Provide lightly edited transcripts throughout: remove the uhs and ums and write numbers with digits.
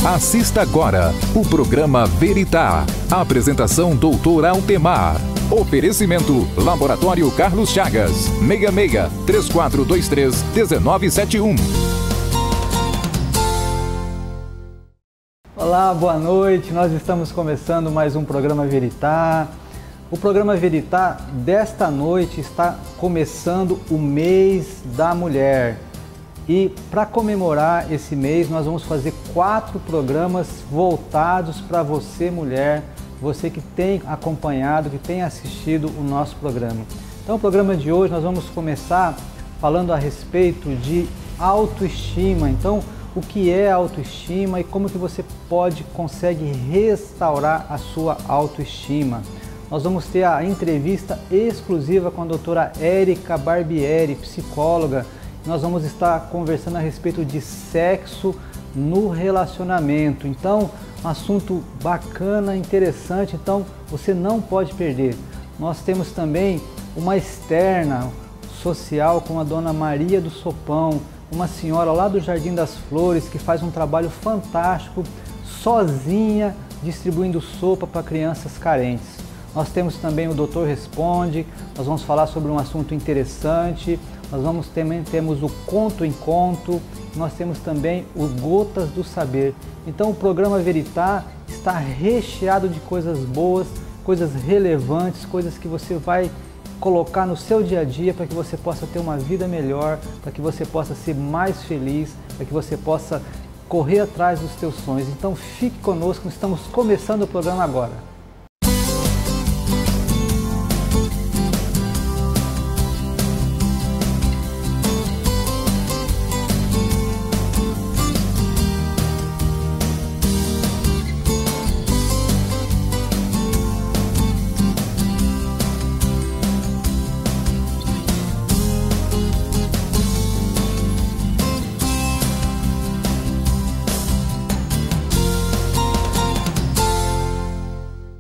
Assista agora o programa Veritá. Apresentação Dr. Altemar. Oferecimento Laboratório Carlos Chagas. 66 3423 1971. Olá, boa noite. Nós estamos começando mais um programa Veritá. O programa Veritá desta noite está começando o mês da mulher. E para comemorar esse mês, nós vamos fazer 4 programas voltados para você, mulher, você que tem acompanhado, que tem assistido o nosso programa. Então, o programa de hoje nós vamos começar falando a respeito de autoestima. Então, o que é autoestima e como que você consegue restaurar a sua autoestima. Nós vamos ter a entrevista exclusiva com a doutora Érica Barbieri, psicóloga. Nós vamos estar conversando a respeito de sexo no relacionamento. Então, um assunto bacana, interessante, então você não pode perder. Nós temos também uma externa social com a dona Maria do Sopão, uma senhora lá do Jardim das Flores que faz um trabalho fantástico, sozinha, distribuindo sopa para crianças carentes. Nós temos também o Doutor Responde, nós vamos falar sobre um assunto interessante. Nós temos o Conto em Conto, nós temos também o Gotas do Saber. Então o programa Veritá está recheado de coisas boas, coisas relevantes, coisas que você vai colocar no seu dia a dia para que você possa ter uma vida melhor, para que você possa ser mais feliz, para que você possa correr atrás dos seus sonhos. Então fique conosco, estamos começando o programa agora.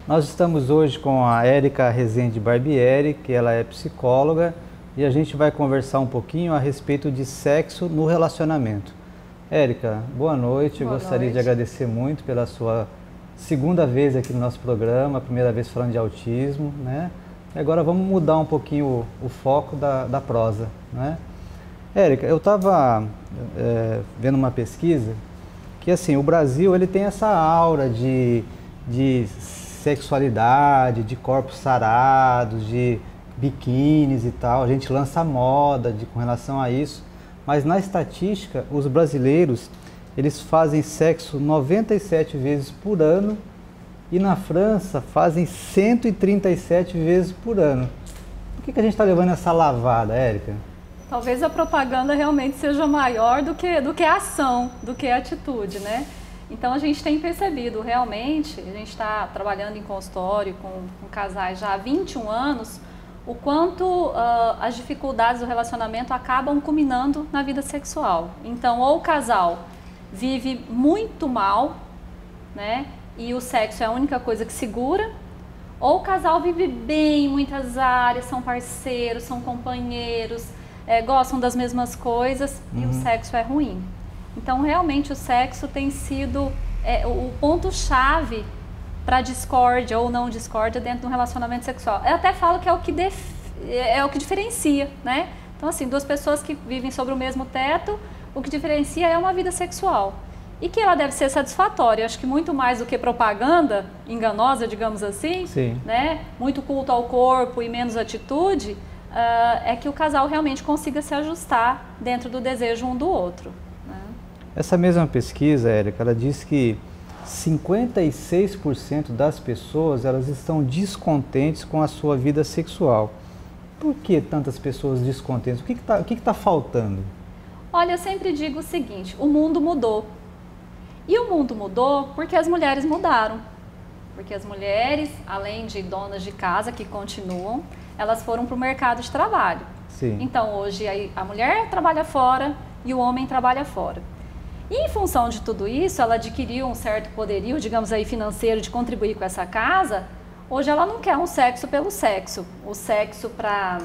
Nós estamos hoje com a Érica Rezende Barbieri, que ela é psicóloga, e a gente vai conversar um pouquinho a respeito de sexo no relacionamento. Érica, boa noite. Eu gostaria de agradecer muito pela sua segunda vez aqui no nosso programa, a primeira vez falando de autismo, né? E agora vamos mudar um pouquinho o foco da prosa, né? Érica, eu estava vendo uma pesquisa que assim, o Brasil ele tem essa aura de sexualidade, de corpos sarados, de biquínis e tal. A gente lança moda com relação a isso, mas na estatística, os brasileiros, eles fazem sexo 97 vezes por ano e na França fazem 137 vezes por ano. Por que a gente está levando essa lavada, Érica? Talvez a propaganda realmente seja maior do que a ação, do que a atitude, né? Então a gente tem percebido realmente, a gente está trabalhando em consultório com casais já há 21 anos, o quanto as dificuldades do relacionamento acabam culminando na vida sexual. Então ou o casal vive muito mal, né, e o sexo é a única coisa que segura, ou o casal vive bem em muitas áreas, são parceiros, são companheiros, gostam das mesmas coisas e o sexo é ruim. Então, realmente, o sexo tem sido o ponto-chave para discórdia ou não discórdia dentro de um relacionamento sexual. Eu até falo que é o que diferencia, né? Então, assim, duas pessoas que vivem sobre o mesmo teto, o que diferencia é uma vida sexual. E que ela deve ser satisfatória. Eu acho que muito mais do que propaganda enganosa, digamos assim, né? Muito culto ao corpo e menos atitude, é que o casal realmente consiga se ajustar dentro do desejo um do outro. Essa mesma pesquisa, Érica, ela diz que 56% das pessoas elas estão descontentes com a sua vida sexual. Por que tantas pessoas descontentes? O que está faltando? Olha, eu sempre digo o seguinte, o mundo mudou. E o mundo mudou porque as mulheres mudaram. Porque as mulheres, além de donas de casa que continuam, elas foram para o mercado de trabalho. Sim. Então hoje a mulher trabalha fora e o homem trabalha fora. E em função de tudo isso, ela adquiriu um certo poderio, digamos aí, financeiro de contribuir com essa casa. Hoje ela não quer um sexo pelo sexo, o sexo para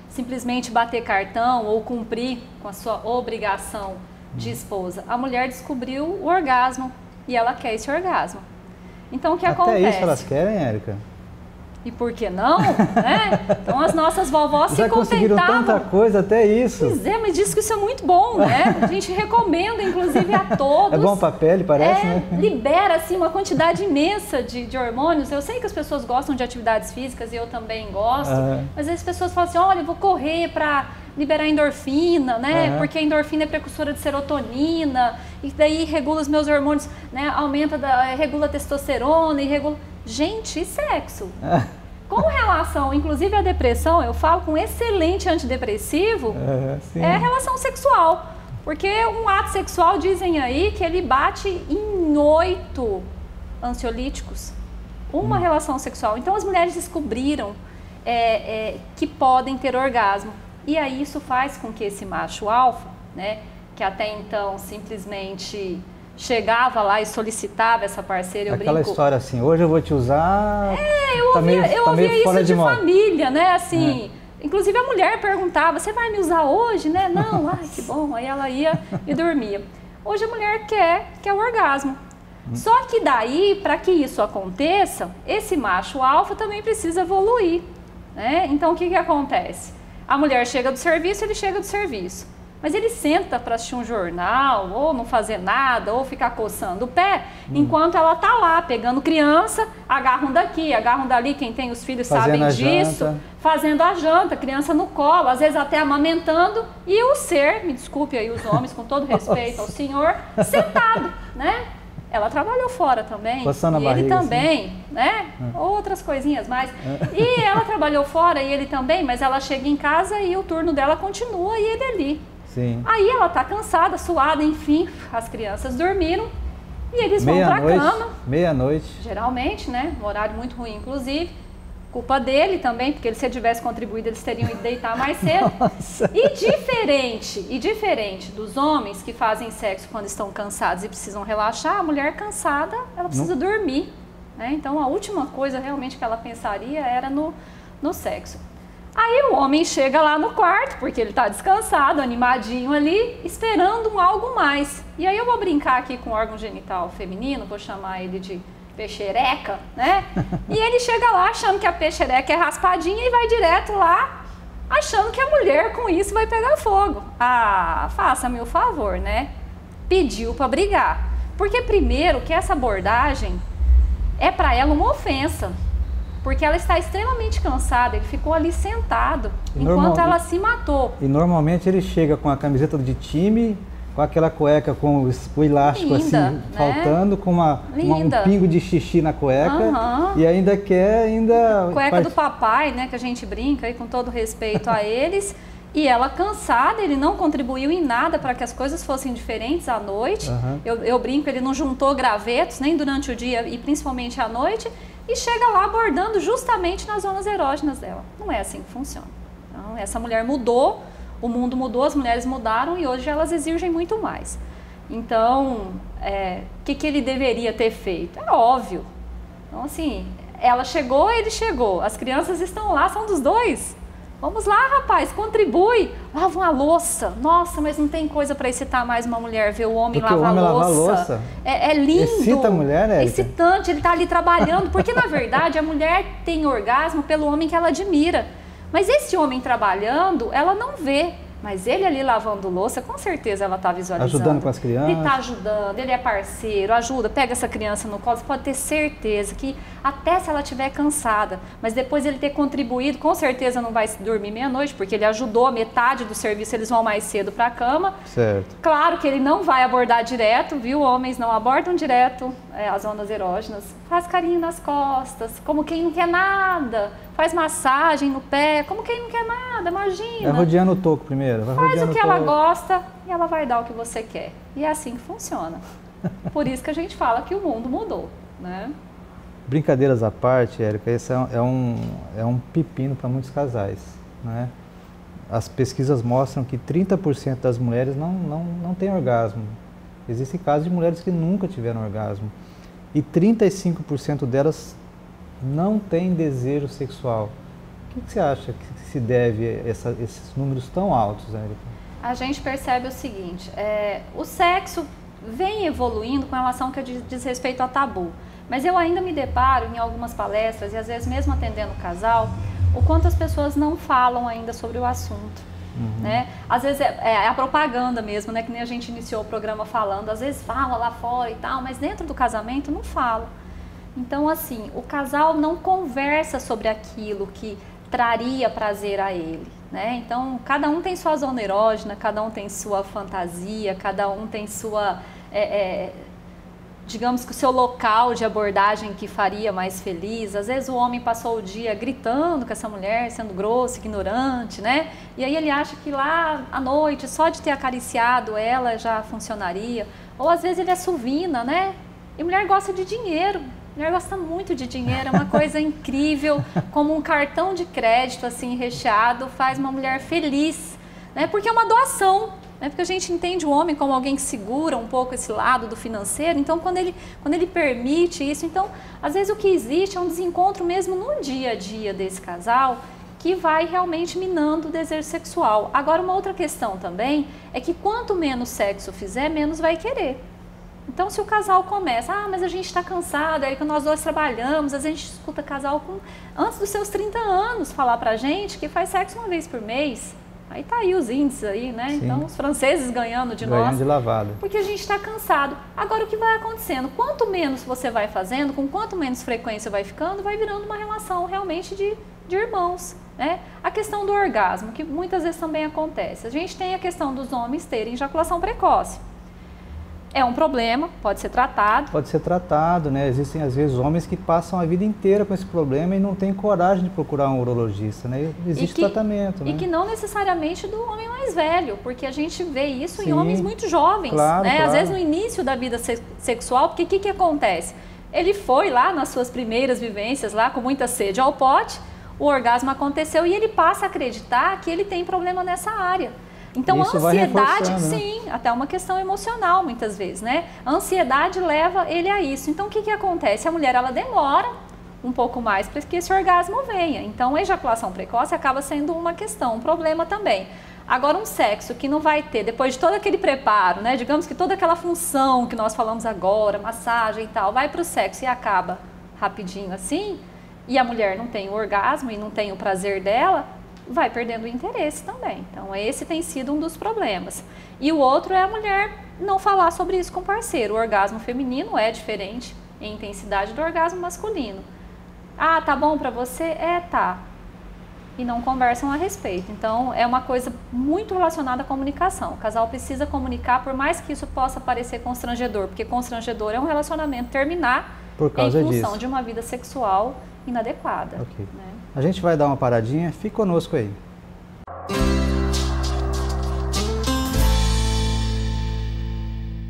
simplesmente bater cartão ou cumprir com a sua obrigação de esposa. A mulher descobriu o orgasmo e ela quer esse orgasmo. Então, o que Até acontece? isso elas querem, Érica? E por que não? Né? Então, as nossas vovós Já se conseguiram contentavam. tanta coisa, até isso. Pois é, mas diz que isso é muito bom, né? A gente recomenda, inclusive, a todos. É bom pra pele, parece, né? Libera, assim, uma quantidade imensa de hormônios. Eu sei que as pessoas gostam de atividades físicas e eu também gosto, mas as pessoas falam assim, olha, eu vou correr pra liberar endorfina, né? Porque a endorfina é precursora de serotonina, e daí regula os meus hormônios, né? Regula a testosterona e regula... Gente, e sexo? Com relação, inclusive, à depressão, eu falo com excelente antidepressivo, é a relação sexual. Porque um ato sexual, dizem aí, que ele bate em 8 ansiolíticos. Uma relação sexual. Então, as mulheres descobriram que podem ter orgasmo. E aí, isso faz com que esse macho alfa, né, que até então simplesmente chegava lá e solicitava essa parceira, Aquela história assim, hoje eu vou te usar... eu ouvia isso de família, né, assim... Inclusive a mulher perguntava, você vai me usar hoje, né? Não, ai, que bom. Aí ela ia e dormia. Hoje a mulher quer o orgasmo. Só que daí, para que isso aconteça, esse macho alfa também precisa evoluir, né? Então, o que acontece? A mulher chega do serviço, ele chega do serviço. Mas ele senta para assistir um jornal, ou não fazer nada, ou ficar coçando o pé, enquanto ela tá lá, pegando criança, agarram daqui, agarram dali, quem tem os filhos sabem disso, fazendo a janta, criança no colo, às vezes até amamentando, e o ser, me desculpe aí os homens, com todo respeito ao senhor, sentado, né? Ela trabalhou fora também, coçando a e barriga, ele também, assim, né? Outras coisinhas mais. E ela trabalhou fora, e ele também, mas ela chega em casa e o turno dela continua e ele ali. Sim. Aí ela tá cansada, suada, enfim, as crianças dormiram e eles vão pra cama. Meia-noite. Geralmente, né? Um horário muito ruim, inclusive. Culpa dele também, porque se ele tivesse contribuído, eles teriam ido deitar mais cedo. Nossa. E diferente dos homens que fazem sexo quando estão cansados e precisam relaxar, a mulher cansada, ela precisa dormir, né? Então a última coisa realmente que ela pensaria era no sexo. Aí o homem chega lá no quarto, porque ele está descansado, animadinho ali, esperando um algo mais. E aí eu vou brincar aqui com o órgão genital feminino, vou chamar ele de peixereca, né? E ele chega lá achando que a peixereca é raspadinha e vai direto lá, achando que a mulher com isso vai pegar fogo. Ah, faça-me o favor, né? Pediu para brigar. Porque primeiro que essa abordagem é para ela uma ofensa. Porque ela está extremamente cansada, ele ficou ali sentado enquanto ela se matou. E normalmente ele chega com a camiseta de time, com aquela cueca com o elástico linda, assim, né? faltando, com um pingo de xixi na cueca, e ainda quer... Cueca do papai, né, que a gente brinca aí com todo respeito a eles. E ela cansada, ele não contribuiu em nada para que as coisas fossem diferentes à noite. Eu brinco, ele não juntou gravetos nem durante o dia e principalmente à noite. E chega lá abordando justamente nas zonas erógenas dela. Não é assim que funciona. Então, essa mulher mudou, o mundo mudou, as mulheres mudaram e hoje elas exigem muito mais. Então, o que ele deveria ter feito? É óbvio. Então, assim, ela chegou, ele chegou. As crianças estão lá, são dos dois. Vamos lá, rapaz, contribui. Lava uma louça. Nossa, mas não tem coisa para excitar mais uma mulher, ver o homem lavar louça. É lindo. Excita a mulher, né? É excitante, ele tá ali trabalhando. Porque, na verdade, a mulher tem orgasmo pelo homem que ela admira. Mas esse homem trabalhando, ela não vê. Mas ele ali lavando louça, com certeza ela está visualizando. Ajudando com as crianças. Ele está ajudando, ele é parceiro, ajuda, pega essa criança no colo. Você pode ter certeza que até se ela estiver cansada, mas depois ele ter contribuído, com certeza não vai dormir meia-noite, porque ele ajudou a metade do serviço, eles vão mais cedo para a cama. Certo. Claro que ele não vai abordar direto, viu? Homens não abordam direto as zonas erógenas. Faz carinho nas costas, como quem não quer nada. Faz massagem no pé, como quem não quer nada, imagina. Vai rodeando o toco primeiro. Faz o que ela gosta e ela vai dar o que você quer. E é assim que funciona. Por isso que a gente fala que o mundo mudou, né? Brincadeiras à parte, Érica, esse é um pepino para muitos casais, né? As pesquisas mostram que 30% das mulheres não têm orgasmo. Existem casos de mulheres que nunca tiveram orgasmo. E 35% delas não têm desejo sexual. O que você acha que se deve a esses números tão altos, Érica? A gente percebe o seguinte, o sexo, vem evoluindo com relação ao que diz respeito a tabu. Mas eu ainda me deparo em algumas palestras, e às vezes mesmo atendendo o casal, o quanto as pessoas não falam ainda sobre o assunto. Né? Às vezes é a propaganda mesmo, né? Que nem a gente iniciou o programa falando, às vezes fala lá fora e tal, mas dentro do casamento não fala. Então, assim, o casal não conversa sobre aquilo que traria prazer a ele, né? Então, cada um tem sua zona erógena, cada um tem sua fantasia, cada um tem sua, digamos que o seu local de abordagem que faria mais feliz. Às vezes o homem passou o dia gritando com essa mulher, sendo grosso, ignorante, né? E aí ele acha que lá à noite, só de ter acariciado ela já funcionaria. Ou às vezes ele assovina, né? E mulher gosta de dinheiro. Mulher gosta muito de dinheiro, é uma coisa incrível, como um cartão de crédito assim recheado faz uma mulher feliz, né? Porque é uma doação, né? Porque a gente entende o homem como alguém que segura um pouco esse lado do financeiro. Então quando ele permite isso, então às vezes o que existe é um desencontro mesmo no dia a dia desse casal que vai realmente minando o desejo sexual. Agora uma outra questão também é que quanto menos sexo fizer, menos vai querer. Então, se o casal começa, mas a gente está cansado, é que nós dois trabalhamos, às vezes a gente escuta casal antes dos seus 30 anos falar pra gente que faz sexo uma vez por mês. Aí tá aí os índices aí, né? Sim. Então, os franceses ganhando de nós. Ganhando de lavada. Porque a gente está cansado. Agora, o que vai acontecendo? Quanto menos você vai fazendo, com quanto menos frequência vai ficando, vai virando uma relação realmente de irmãos, né? A questão do orgasmo, que muitas vezes também acontece. A gente tem a questão dos homens terem ejaculação precoce. É um problema, pode ser tratado. Pode ser tratado, né? Existem às vezes homens que passam a vida inteira com esse problema e não têm coragem de procurar um urologista, né? Existe tratamento, né? E que não necessariamente do homem mais velho, porque a gente vê isso Sim, em homens muito jovens, claro, né? claro. Às vezes no início da vida sexual, porque o que acontece? Ele foi lá nas suas primeiras vivências, lá com muita sede ao pote, o orgasmo aconteceu e ele passa a acreditar que ele tem problema nessa área. Então isso a ansiedade, né? sim, até uma questão emocional muitas vezes, né? A ansiedade leva ele a isso. Então o que acontece? A mulher, ela demora um pouco mais para que esse orgasmo venha. Então a ejaculação precoce acaba sendo uma questão, um problema também. Agora um sexo que não vai ter, depois de todo aquele preparo, né? Digamos que toda aquela função que nós falamos agora, massagem e tal, vai para o sexo e acaba rapidinho assim, e a mulher não tem o orgasmo e não tem o prazer dela, vai perdendo o interesse também. Então esse tem sido um dos problemas. E o outro é a mulher não falar sobre isso com o parceiro. O orgasmo feminino é diferente em intensidade do orgasmo masculino. Ah, tá bom pra você? Tá. E não conversam a respeito. Então é uma coisa muito relacionada à comunicação. O casal precisa comunicar, por mais que isso possa parecer constrangedor, porque constrangedor é um relacionamento terminar por causa em função disso. de uma vida sexual inadequada. Okay. Né? A gente vai dar uma paradinha, fique conosco aí.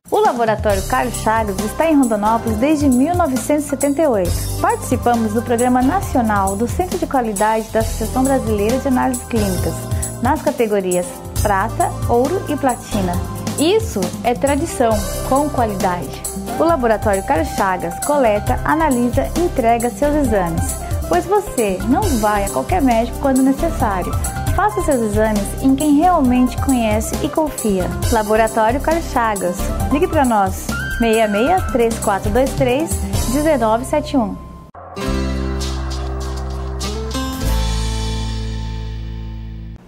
O Laboratório Carlos Chagas está em Rondonópolis desde 1978. Participamos do Programa Nacional do Centro de Qualidade da Associação Brasileira de Análises Clínicas, nas categorias Prata, Ouro e Platina. Isso é tradição com qualidade. O Laboratório Carlos Chagas coleta, analisa e entrega seus exames, pois você não vai a qualquer médico quando necessário. Faça seus exames em quem realmente conhece e confia. Laboratório Carlos Chagas. Ligue para nós, 66-3423-1971.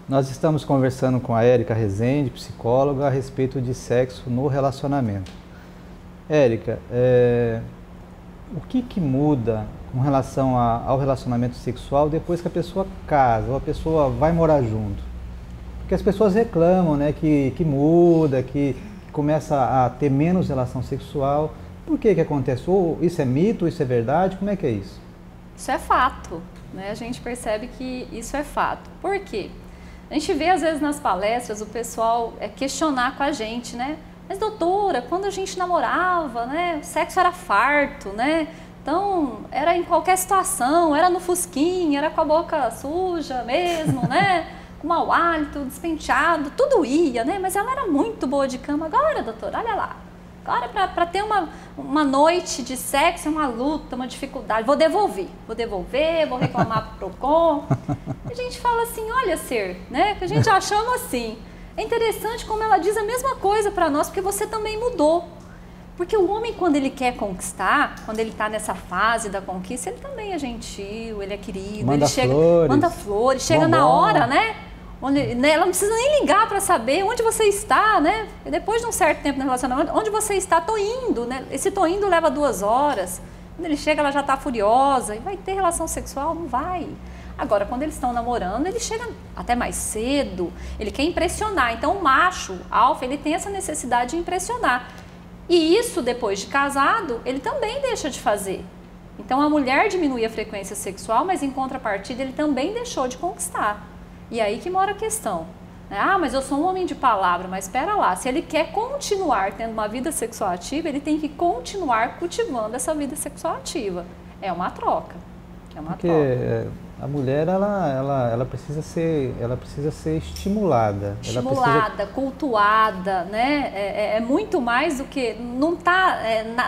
Nós estamos conversando com a Érica Rezende, psicóloga, a respeito de sexo no relacionamento. Érica, o que muda com relação ao relacionamento sexual depois que a pessoa casa ou a pessoa vai morar junto? Porque as pessoas reclamam, né, que muda, que começa a ter menos relação sexual. Por que acontece? Ou isso é mito, isso é verdade? Como é que é isso? Isso é fato, né? A gente percebe que isso é fato. Por quê? A gente vê às vezes nas palestras o pessoal questionar com a gente, né? Mas doutora, quando a gente namorava, né, o sexo era farto, né? Então, era em qualquer situação, era no fusquinha, era com a boca suja mesmo, né? Com mau hálito, despenteado, tudo ia, né? Mas ela era muito boa de cama. Agora, doutora, olha lá. Agora, para ter uma noite de sexo é uma luta, uma dificuldade. Vou devolver, vou reclamar pro PROCON. A gente fala assim, olha, ser, né? Que a gente já chama assim. É interessante como ela diz a mesma coisa para nós, porque você também mudou. Porque o homem, quando ele quer conquistar, quando ele está nessa fase da conquista, ele também é gentil, ele é querido, manda ele chega, flores, manda flores, chega na hora, né? Onde, né? Ela não precisa nem ligar para saber onde você está, né? E depois de um certo tempo no relacionamento, onde você está, tô indo, né? Esse tô indo leva 2 horas. Quando ele chega, ela já está furiosa. E vai ter relação sexual? Não vai. Agora, quando eles estão namorando, ele chega até mais cedo, ele quer impressionar. Então, o macho, alfa, ele tem essa necessidade de impressionar. E isso, depois de casado, ele também deixa de fazer. Então, a mulher diminui a frequência sexual, mas em contrapartida, ele também deixou de conquistar. E aí que mora a questão. Ah, mas eu sou um homem de palavra, mas espera lá, se ele quer continuar tendo uma vida sexual ativa, ele tem que continuar cultivando essa vida sexual ativa. É uma troca. É uma Porque troca. a mulher, ela precisa ser estimulada. Estimulada, cultuada, né? É muito mais do que... Não está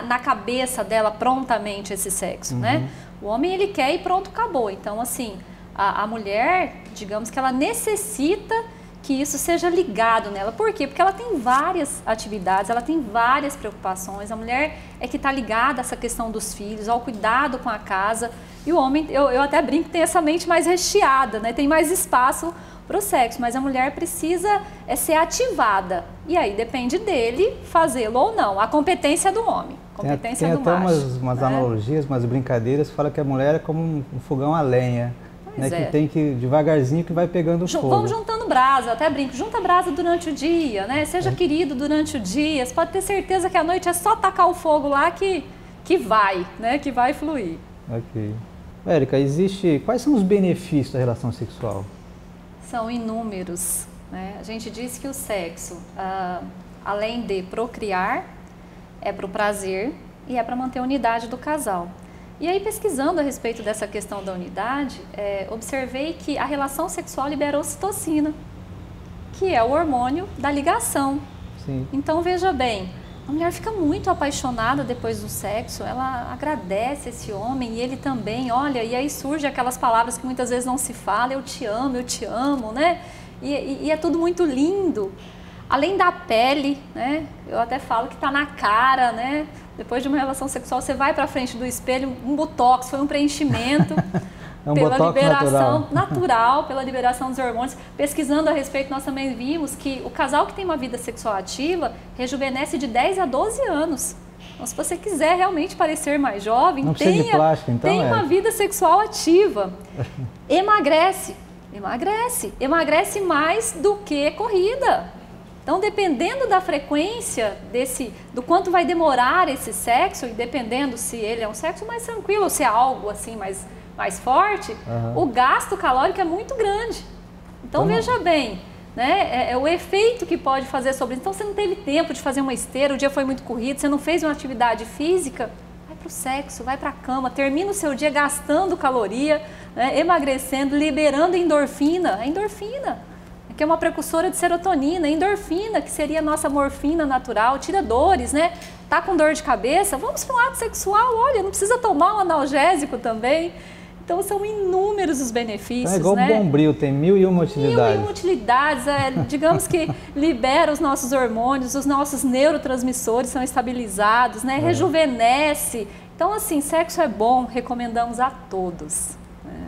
na cabeça dela prontamente esse sexo, né? O homem, ele quer e pronto, acabou. Então, assim, a mulher, digamos que ela necessita que isso seja ligado nela. Por quê? Porque ela tem várias atividades, ela tem várias preocupações. A mulher é que está ligada a essa questão dos filhos, ao cuidado com a casa. E o homem, eu até brinco, tem essa mente mais recheada, né? Tem mais espaço para o sexo, mas a mulher precisa ser ativada. E aí depende dele fazê-lo ou não. A competência é do homem, a competência é do macho. Tem até umas analogias, umas brincadeiras, fala que a mulher é como um fogão a lenha. Né, que tem que devagarzinho que vai pegando fogo. Vamos juntando brasa, eu até brinco, junta brasa durante o dia, né? Seja querido durante o dia, você pode ter certeza que à noite é só tacar o fogo lá que vai, né? Que vai fluir. Ok. Érica, quais são os benefícios da relação sexual? São inúmeros, né? A gente diz que o sexo, além de procriar, é para o prazer e é para manter a unidade do casal. E aí, pesquisando a respeito dessa questão da unidade, observei que a relação sexual libera ocitocina, que é o hormônio da ligação. Sim. Então, veja bem, a mulher fica muito apaixonada depois do sexo, ela agradece esse homem e ele também, olha, e aí surgem aquelas palavras que muitas vezes não se fala, eu te amo, né? E é tudo muito lindo. Além da pele, né? Eu até falo que está na cara, né? Depois de uma relação sexual, você vai para frente do espelho, um botox, foi um preenchimento pela liberação natural, pela liberação dos hormônios. Pesquisando a respeito, nós também vimos que o casal que tem uma vida sexual ativa rejuvenesce de 10 a 12 anos. Então, se você quiser realmente parecer mais jovem, tenha uma vida sexual ativa. Emagrece mais do que corrida. Então, dependendo da frequência do quanto vai demorar esse sexo, e dependendo se ele é um sexo mais tranquilo ou se é algo assim mais forte, o gasto calórico é muito grande. Então, veja bem, né? É o efeito que pode fazer sobre isso. Então, você não teve tempo de fazer uma esteira, o dia foi muito corrido, você não fez uma atividade física, vai para o sexo, vai para a cama, termina o seu dia gastando caloria, né? Emagrecendo, liberando endorfina. A endorfina, que é uma precursora de serotonina, endorfina, que seria a nossa morfina natural, tira dores, né? Tá com dor de cabeça? Vamos para um ato sexual, olha, não precisa tomar um analgésico também. Então, são inúmeros os benefícios, igual né? o Bombril, tem 1001 utilidades. 1001 utilidades, digamos que libera os nossos hormônios, os nossos neurotransmissores são estabilizados, né? Rejuvenesce. Então, assim, sexo é bom, recomendamos a todos. Né?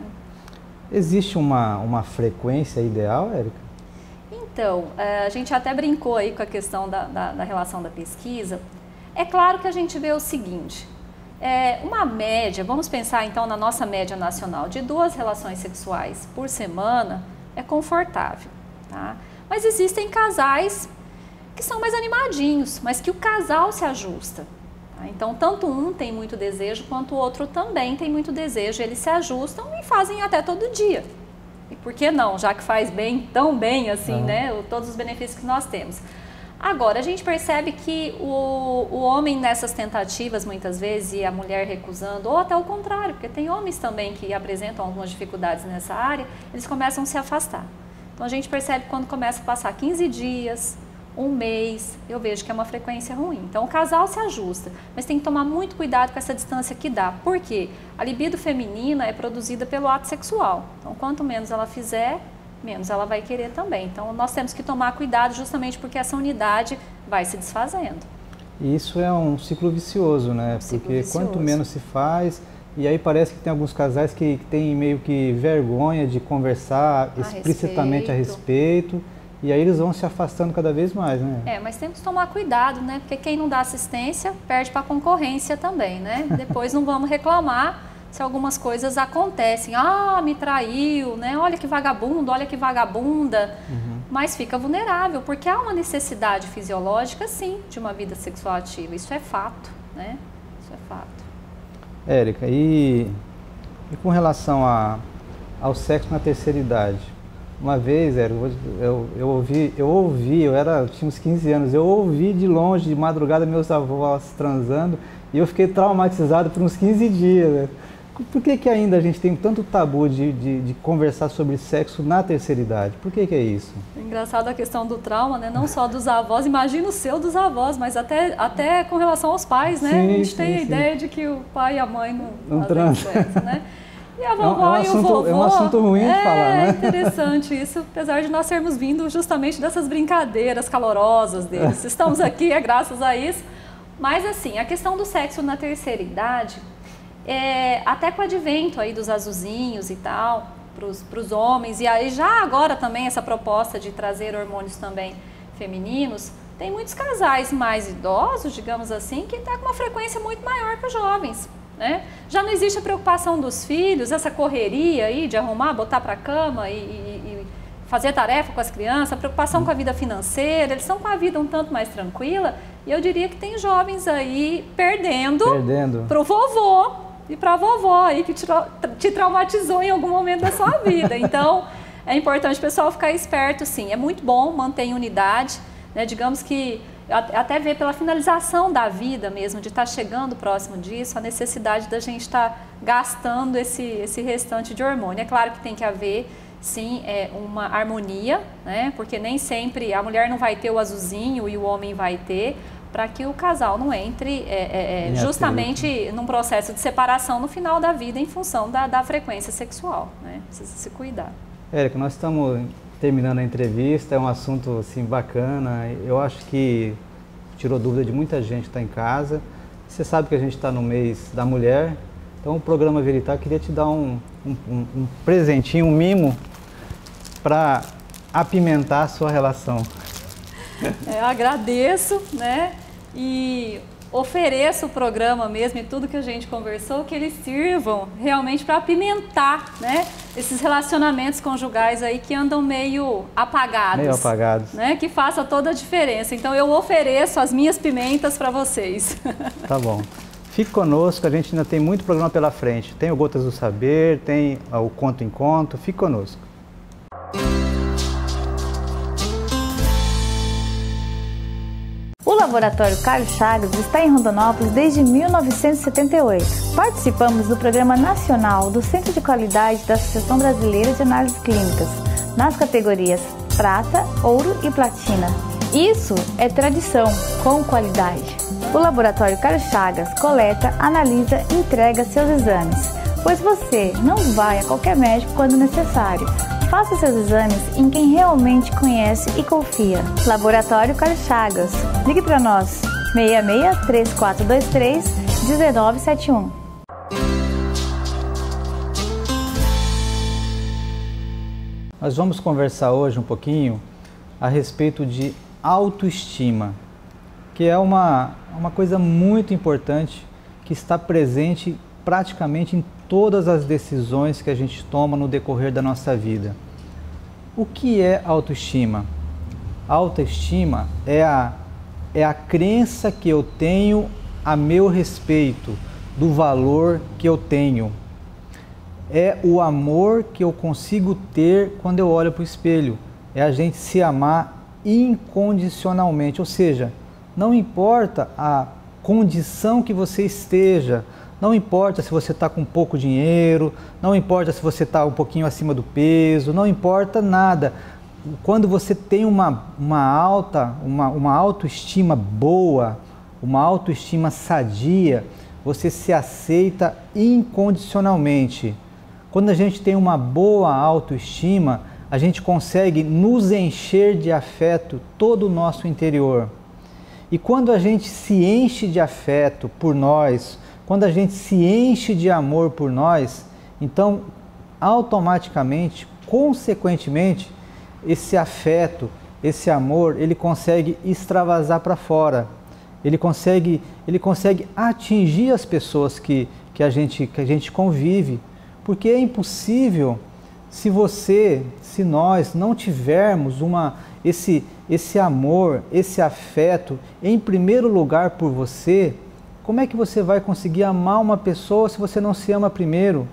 Existe uma frequência ideal, Érica? Então, a gente até brincou aí com a questão da relação da pesquisa. É claro que a gente vê o seguinte, uma média, vamos pensar então na nossa média nacional, de 2 relações sexuais por semana é confortável, tá? Mas existem casais que são mais animadinhos, mas que o casal se ajusta. Tá? Então, tanto um tem muito desejo, quanto o outro também tem muito desejo, eles se ajustam e fazem até todo dia. E por que não? Já que faz bem, tão bem assim, né? Todos os benefícios que nós temos. Agora, a gente percebe que o homem nessas tentativas, muitas vezes, e a mulher recusando, ou até o contrário, porque tem homens também que apresentam algumas dificuldades nessa área, eles começam a se afastar. Então, a gente percebe que quando começa a passar 15 dias, um mês, eu vejo que é uma frequência ruim. Então, o casal se ajusta, mas tem que tomar muito cuidado com essa distância que dá. Por quê? A libido feminina é produzida pelo ato sexual. Então, quanto menos ela fizer, menos ela vai querer também. Então, nós temos que tomar cuidado justamente porque essa unidade vai se desfazendo. E isso é um ciclo vicioso, né? Porque quanto menos se faz, e aí parece que tem alguns casais que têm meio que vergonha de conversar explicitamente a respeito, e aí eles vão se afastando cada vez mais, né? Mas temos que tomar cuidado, né? Porque quem não dá assistência perde para a concorrência também, né? Depois não vamos reclamar se algumas coisas acontecem. Ah, me traiu, né? Olha que vagabundo, olha que vagabunda. Mas fica vulnerável, porque há uma necessidade fisiológica, sim, de uma vida sexual ativa. Isso é fato, né? Isso é fato. Érica, e com relação ao sexo na terceira idade? Uma vez, Érica, eu tinha uns 15 anos, eu ouvi de longe, de madrugada, meus avós transando, e eu fiquei traumatizado por uns 15 dias, né? Por que ainda a gente tem tanto tabu de conversar sobre sexo na terceira idade? Por que é isso? Engraçado a questão do trauma, né? Não só dos avós, imagina o seu dos avós, mas até com relação aos pais, né? Sim, a gente tem a ideia de que o pai e a mãe não transam sexo, né? E a vovó e o vovô... É um assunto ruim de falar, né? É interessante isso, apesar de nós termos vindo justamente dessas brincadeiras calorosas deles. Estamos aqui, é graças a isso. Mas assim, a questão do sexo na terceira idade... até com o advento aí dos azulzinhos e tal, para os homens, e aí já agora também essa proposta de trazer hormônios também femininos, tem muitos casais mais idosos, digamos assim, que está com uma frequência muito maior que os jovens, né? Já não existe a preocupação dos filhos, essa correria aí de arrumar, botar para a cama e fazer tarefa com as crianças, a preocupação com a vida financeira, eles estão com a vida um tanto mais tranquila, e eu diria que tem jovens aí perdendo. Para o vovô e para a vovó aí que te traumatizou em algum momento da sua vida. Então, é importante o pessoal ficar esperto, sim. É muito bom manter em unidade, né? Digamos que até ver pela finalização da vida mesmo, de estar chegando próximo disso, a necessidade da gente estar gastando esse restante de hormônio. É claro que tem que haver, sim, uma harmonia, né? Porque nem sempre a mulher não vai ter o azulzinho e o homem vai ter, para que o casal não entre justamente num processo de separação no final da vida em função da frequência sexual, né? Precisa se cuidar. Érica, nós estamos terminando a entrevista, é um assunto assim bacana, eu acho que tirou dúvida de muita gente que está em casa. Você sabe que a gente está no mês da mulher, então o programa Veritá queria te dar um presentinho, um mimo para apimentar a sua relação. Eu agradeço, né? E ofereço o programa mesmo e tudo que a gente conversou, que eles sirvam realmente para apimentar, né? Esses relacionamentos conjugais aí que andam meio apagados. Né? Que faça toda a diferença. Então eu ofereço as minhas pimentas para vocês. Tá bom. Fique conosco, a gente ainda tem muito programa pela frente. Tem o Gotas do Saber, tem o Conto em Conto. Fique conosco. O Laboratório Carlos Chagas está em Rondonópolis desde 1978. Participamos do Programa Nacional do Centro de Qualidade da Associação Brasileira de Análises Clínicas, nas categorias Prata, Ouro e Platina. Isso é tradição, com qualidade. O Laboratório Carlos Chagas coleta, analisa e entrega seus exames, pois você não vai a qualquer médico quando necessário. Faça seus exames em quem realmente conhece e confia. Laboratório Carlos Chagas. Ligue para nós, 66-3423-1971. Nós vamos conversar hoje um pouquinho a respeito de autoestima, que é uma coisa muito importante que está presente praticamente em todas as decisões que a gente toma no decorrer da nossa vida. O que é autoestima? A autoestima é a crença que eu tenho a meu respeito, do valor que eu tenho. É o amor que eu consigo ter quando eu olho para o espelho. É a gente se amar incondicionalmente, ou seja, não importa a condição que você esteja, não importa se você está com pouco dinheiro, não importa se você está um pouquinho acima do peso, não importa nada. Quando você tem uma autoestima boa, uma autoestima sadia, você se aceita incondicionalmente. Quando a gente tem uma boa autoestima, a gente consegue nos encher de afeto todo o nosso interior. E quando a gente se enche de afeto por nós, quando a gente se enche de amor por nós, então automaticamente, consequentemente, esse afeto, esse amor, ele consegue extravasar para fora. Ele consegue atingir as pessoas que a gente convive. Porque é impossível, se nós não tivermos esse amor, esse afeto, em primeiro lugar por você, como é que você vai conseguir amar uma pessoa se você não se ama primeiro?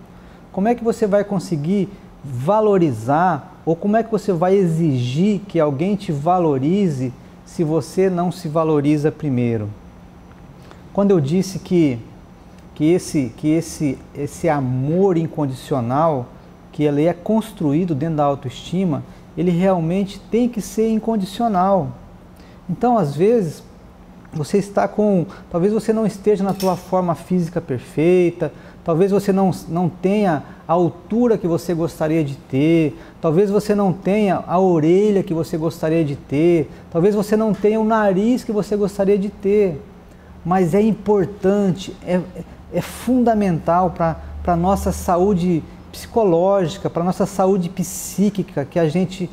Como é que você vai conseguir valorizar, ou como é que você vai exigir que alguém te valorize se você não se valoriza primeiro? Quando eu disse que esse amor incondicional, que ele é construído dentro da autoestima, ele realmente tem que ser incondicional. Então, às vezes, talvez você não esteja na tua forma física perfeita, talvez você não tenha a altura que você gostaria de ter, talvez você não tenha a orelha que você gostaria de ter, talvez você não tenha o nariz que você gostaria de ter, mas é importante, é fundamental para a nossa saúde psicológica, para a nossa saúde psíquica, que a gente,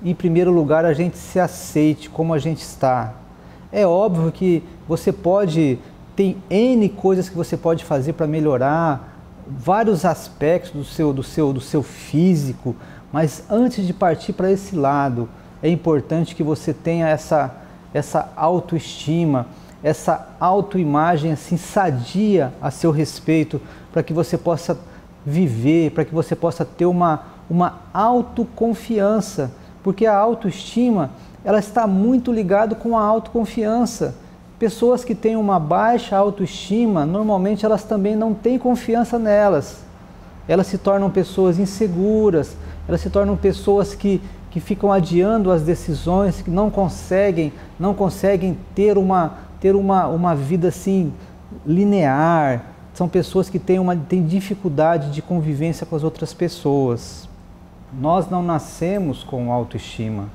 em primeiro lugar, a gente se aceite como a gente está. É óbvio que tem N coisas que você pode fazer para melhorar vários aspectos do seu físico, mas antes de partir para esse lado, é importante que você tenha essa autoestima, essa autoimagem assim sadia a seu respeito, para que você possa viver, para que você possa ter uma autoconfiança, porque a autoestima, ela está muito ligada com a autoconfiança. Pessoas que têm uma baixa autoestima, normalmente elas também não têm confiança nelas. Elas se tornam pessoas inseguras, elas se tornam pessoas que ficam adiando as decisões, que não conseguem ter uma vida assim linear. São pessoas que têm dificuldade de convivência com as outras pessoas. Nós não nascemos com autoestima.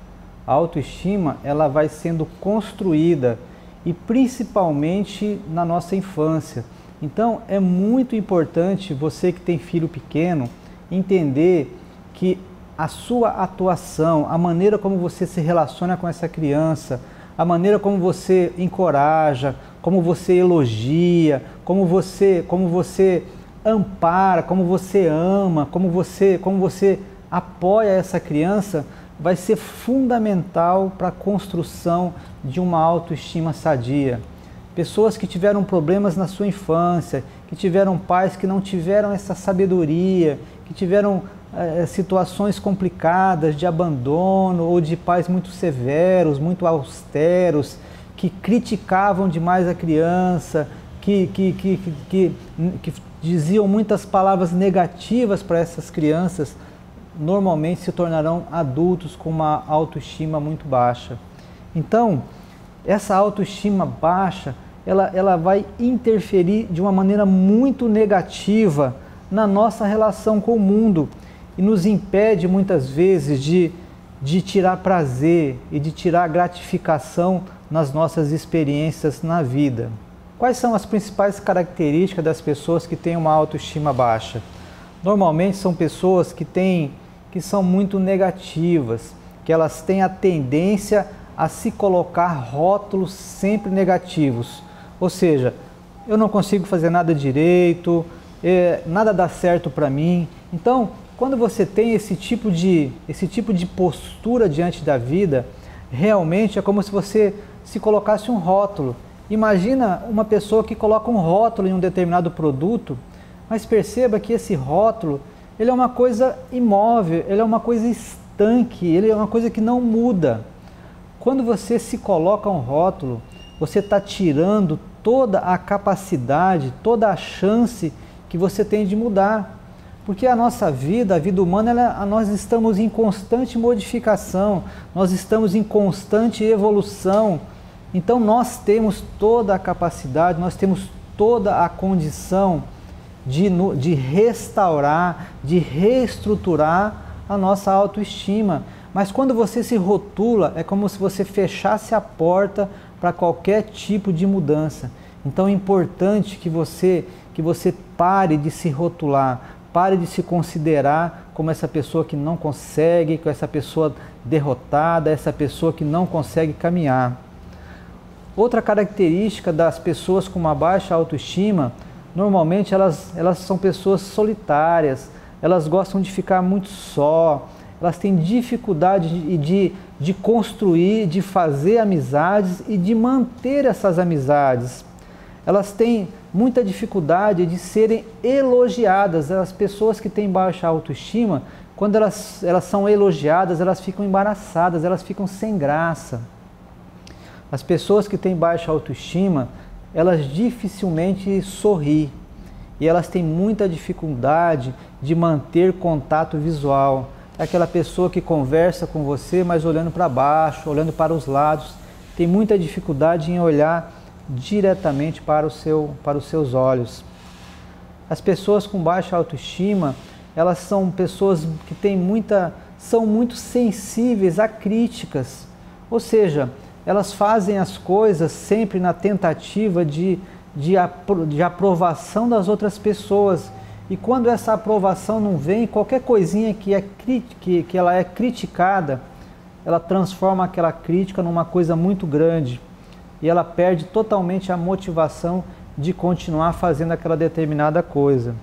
A autoestima, ela vai sendo construída, e principalmente na nossa infância. Então é muito importante você que tem filho pequeno entender que a sua atuação, a maneira como você se relaciona com essa criança, a maneira como você encoraja, como você elogia, como você ampara, como você ama, como você apoia essa criança, vai ser fundamental para a construção de uma autoestima sadia. Pessoas que tiveram problemas na sua infância, que tiveram pais que não tiveram essa sabedoria, que tiveram situações complicadas de abandono ou de pais muito severos, muito austeros, que criticavam demais a criança, que diziam muitas palavras negativas para essas crianças, normalmente se tornarão adultos com uma autoestima muito baixa. Então, essa autoestima baixa, ela vai interferir de uma maneira muito negativa na nossa relação com o mundo e nos impede muitas vezes de tirar prazer e de tirar gratificação nas nossas experiências na vida. Quais são as principais características das pessoas que têm uma autoestima baixa? Normalmente são pessoas que são muito negativas, que elas têm a tendência a se colocar rótulos sempre negativos. Ou seja, eu não consigo fazer nada direito, nada dá certo para mim. Então, quando você tem esse tipo de postura diante da vida, realmente é como se você se colocasse um rótulo. Imagina uma pessoa que coloca um rótulo em um determinado produto, mas perceba que esse rótulo, ele é uma coisa imóvel, ele é uma coisa estanque, ele é uma coisa que não muda. Quando você se coloca um rótulo, você está tirando toda a capacidade, toda a chance que você tem de mudar. Porque a nossa vida, a vida humana, nós estamos em constante modificação, nós estamos em constante evolução. Então nós temos toda a capacidade, nós temos toda a condição de restaurar, de reestruturar a nossa autoestima. Mas quando você se rotula, é como se você fechasse a porta para qualquer tipo de mudança. Então é importante que você pare de se rotular, pare de se considerar como essa pessoa que não consegue, como essa pessoa derrotada, essa pessoa que não consegue caminhar. Outra característica das pessoas com uma baixa autoestima, normalmente elas são pessoas solitárias, elas gostam de ficar muito só, elas têm dificuldade de construir, de fazer amizades e de manter essas amizades. Elas têm muita dificuldade de serem elogiadas. As pessoas que têm baixa autoestima, quando elas são elogiadas, elas ficam embaraçadas, elas ficam sem graça. As pessoas que têm baixa autoestima, elas dificilmente sorriem e elas têm muita dificuldade de manter contato visual. É aquela pessoa que conversa com você, mas olhando para baixo, olhando para os lados, tem muita dificuldade em olhar diretamente para os seus olhos. As pessoas com baixa autoestima, elas são pessoas que são muito sensíveis a críticas, ou seja, elas fazem as coisas sempre na tentativa de aprovação das outras pessoas. E quando essa aprovação não vem, qualquer coisinha que ela é criticada, ela transforma aquela crítica numa coisa muito grande. E ela perde totalmente a motivação de continuar fazendo aquela determinada coisa.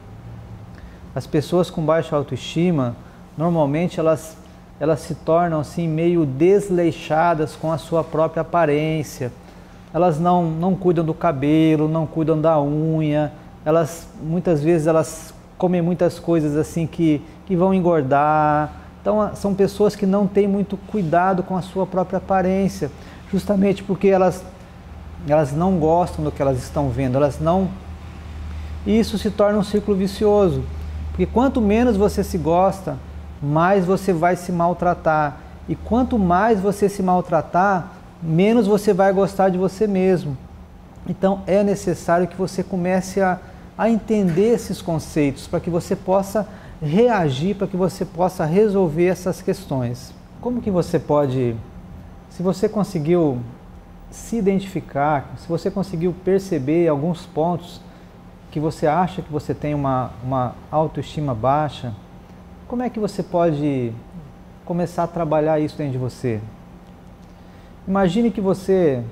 As pessoas com baixa autoestima, normalmente elas se tornam assim meio desleixadas com a sua própria aparência. Elas não cuidam do cabelo, não cuidam da unha, muitas vezes elas comem muitas coisas assim que vão engordar. Então são pessoas que não têm muito cuidado com a sua própria aparência, justamente porque elas não gostam do que elas estão vendo, E isso se torna um círculo vicioso, porque quanto menos você se gosta, mais você vai se maltratar. E quanto mais você se maltratar, menos você vai gostar de você mesmo. Então é necessário que você comece a entender esses conceitos, para que você possa reagir, para que você possa resolver essas questões. Como que você pode, se você conseguiu se identificar, se você conseguiu perceber alguns pontos que você acha que você tem uma autoestima baixa, como é que você pode começar a trabalhar isso dentro de você? Imagine que você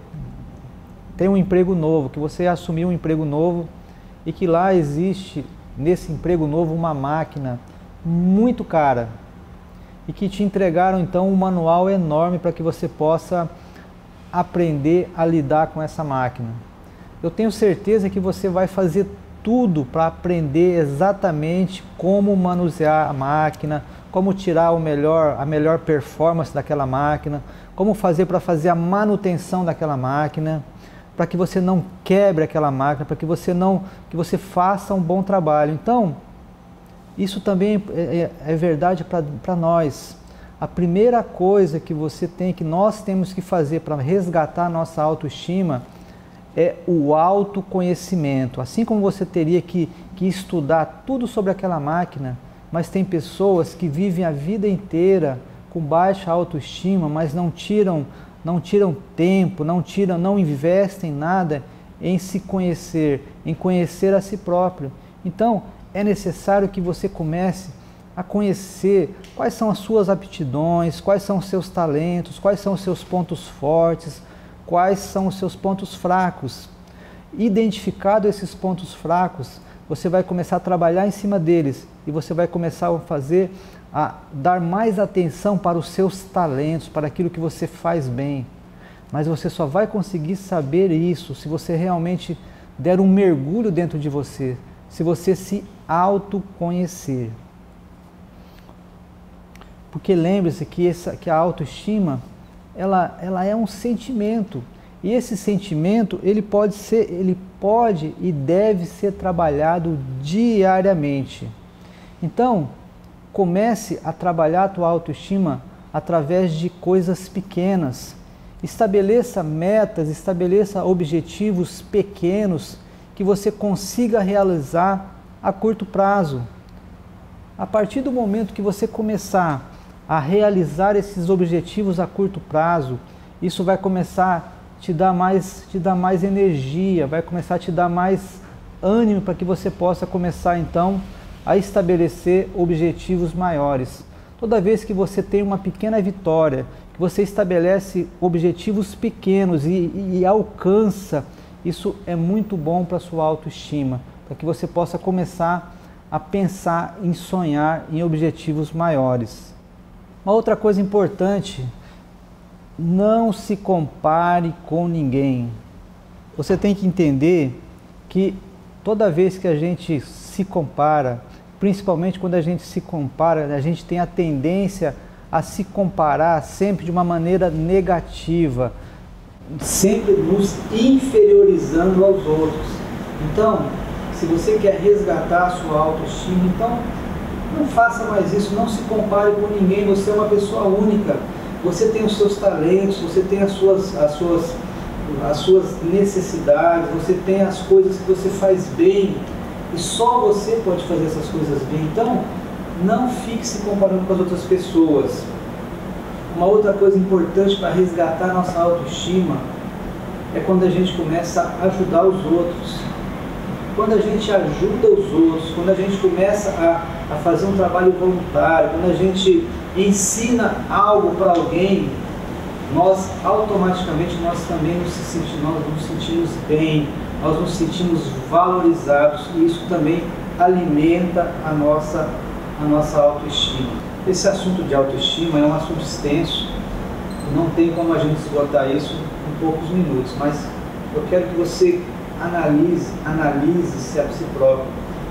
tem um emprego novo, que você assumiu um emprego novo e que lá existe, nesse emprego novo, uma máquina muito cara e que te entregaram então um manual enorme para que você possa aprender a lidar com essa máquina. Eu tenho certeza que você vai fazer tudo para aprender exatamente como manusear a máquina, como tirar a melhor performance daquela máquina, como fazer para fazer a manutenção daquela máquina, para que você não quebre aquela máquina, para que você faça um bom trabalho. Então, isso também é verdade para nós. A primeira coisa que nós temos que fazer para resgatar a nossa autoestima é o autoconhecimento. Assim como você teria que estudar tudo sobre aquela máquina, mas tem pessoas que vivem a vida inteira com baixa autoestima, mas não tiram tempo, não investem nada em se conhecer, em conhecer a si próprio. Então, é necessário que você comece a conhecer quais são as suas aptidões, quais são os seus talentos, quais são os seus pontos fortes, quais são os seus pontos fracos. Identificado esses pontos fracos, você vai começar a trabalhar em cima deles e você vai começar a dar mais atenção para os seus talentos, para aquilo que você faz bem. Mas você só vai conseguir saber isso se você realmente der um mergulho dentro de você, se você se autoconhecer. Porque lembre-se que a autoestima, ela é um sentimento. E esse sentimento, ele pode e deve ser trabalhado diariamente. Então, comece a trabalhar a tua autoestima através de coisas pequenas. Estabeleça metas, estabeleça objetivos pequenos que você consiga realizar a curto prazo. A partir do momento que você começar a realizar esses objetivos a curto prazo, isso vai começar te dar mais energia, vai começar a te dar mais ânimo para que você possa começar então a estabelecer objetivos maiores. Toda vez que você tem uma pequena vitória, que você estabelece objetivos pequenos e alcança, isso é muito bom para a sua autoestima, para que você possa começar a pensar em sonhar em objetivos maiores. Uma outra coisa importante, não se compare com ninguém. Você tem que entender que toda vez que a gente se compara, principalmente quando a gente se compara, a gente tem a tendência a se comparar sempre de uma maneira negativa, sempre nos inferiorizando aos outros. Então, se você quer resgatar a sua autoestima, então não faça mais isso, não se compare com ninguém, você é uma pessoa única, você tem os seus talentos, você tem as suas necessidades, você tem as coisas que você faz bem, e só você pode fazer essas coisas bem. Então, não fique se comparando com as outras pessoas. Uma outra coisa importante para resgatar a nossa autoestima é quando a gente começa a ajudar os outros. Quando a gente ajuda os outros, quando a gente começa a fazer um trabalho voluntário, quando a gente ensina algo para alguém, nós automaticamente também nos sentimos bem, nós nos sentimos valorizados, e isso também alimenta a nossa autoestima. Esse assunto de autoestima é um assunto extenso, não tem como a gente esgotar isso em poucos minutos, mas eu quero que você analise-se a si próprio.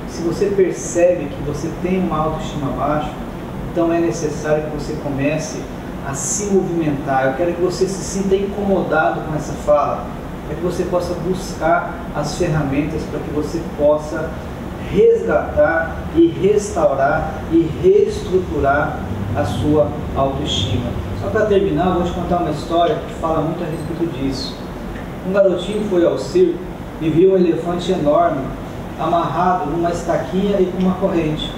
Se você percebe que você tem uma autoestima baixa, então é necessário que você comece a se movimentar. Eu quero que você se sinta incomodado com essa fala, para que você possa buscar as ferramentas para que você possa resgatar e restaurar e reestruturar a sua autoestima. Só para terminar, eu vou te contar uma história que fala muito a respeito disso. Um garotinho foi ao circo e viu um elefante enorme amarrado numa estaquinha e com uma corrente.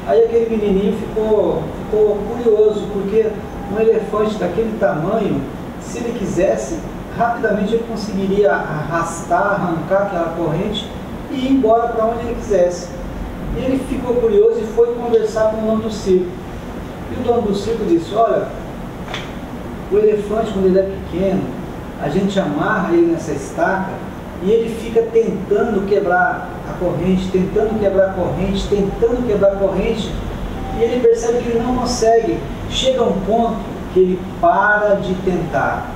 Aí aquele menininho ficou curioso, porque um elefante daquele tamanho, se ele quisesse, rapidamente ele conseguiria arrancar aquela corrente e ir embora para onde ele quisesse. E ele ficou curioso e foi conversar com o dono do circo. E o dono do circo disse: olha, o elefante, quando ele é pequeno, a gente amarra ele nessa estaca e ele fica tentando quebrar a corrente, tentando quebrar a corrente, tentando quebrar a corrente, e ele percebe que ele não consegue. Chega a um ponto que ele para de tentar.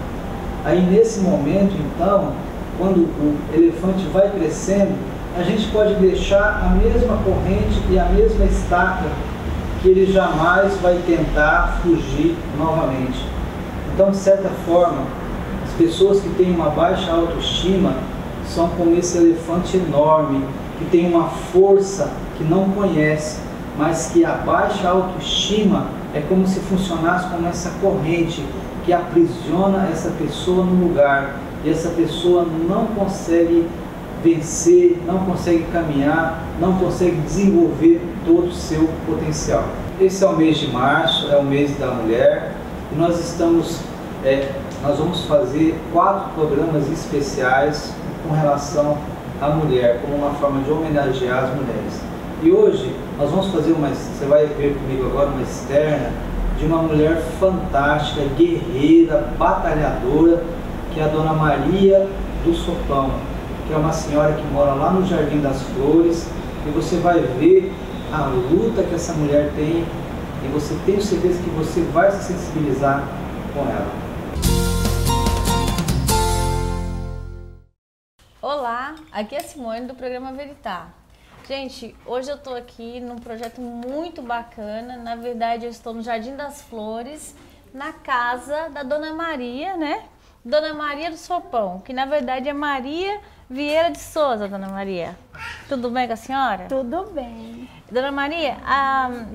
Aí nesse momento, então, quando o elefante vai crescendo, a gente pode deixar a mesma corrente e a mesma estaca, que ele jamais vai tentar fugir novamente. Então, de certa forma, as pessoas que têm uma baixa autoestima são como esse elefante enorme, que tem uma força que não conhece, mas que a baixa autoestima é como se funcionasse como essa corrente que aprisiona essa pessoa no lugar, e essa pessoa não consegue vencer, não consegue caminhar, não consegue desenvolver todo o seu potencial. Esse é o mês de março, é o mês da mulher, e nós vamos fazer 4 programas especiais com relação à mulher, como uma forma de homenagear as mulheres. E hoje nós vamos fazer você vai ver comigo agora uma externa de uma mulher fantástica, guerreira, batalhadora, que é a Dona Maria do Sopão, que é uma senhora que mora lá no Jardim das Flores, e você vai ver a luta que essa mulher tem, e você tem certeza que você vai se sensibilizar com ela. Olá, aqui é a Simone do programa Veritá. Gente, hoje eu estou aqui num projeto muito bacana. Na verdade, eu estou no Jardim das Flores, na casa da Dona Maria, né? Dona Maria do Sopão, que na verdade é Maria Vieira de Souza, Dona Maria. Tudo bem com a senhora? Tudo bem. Dona Maria,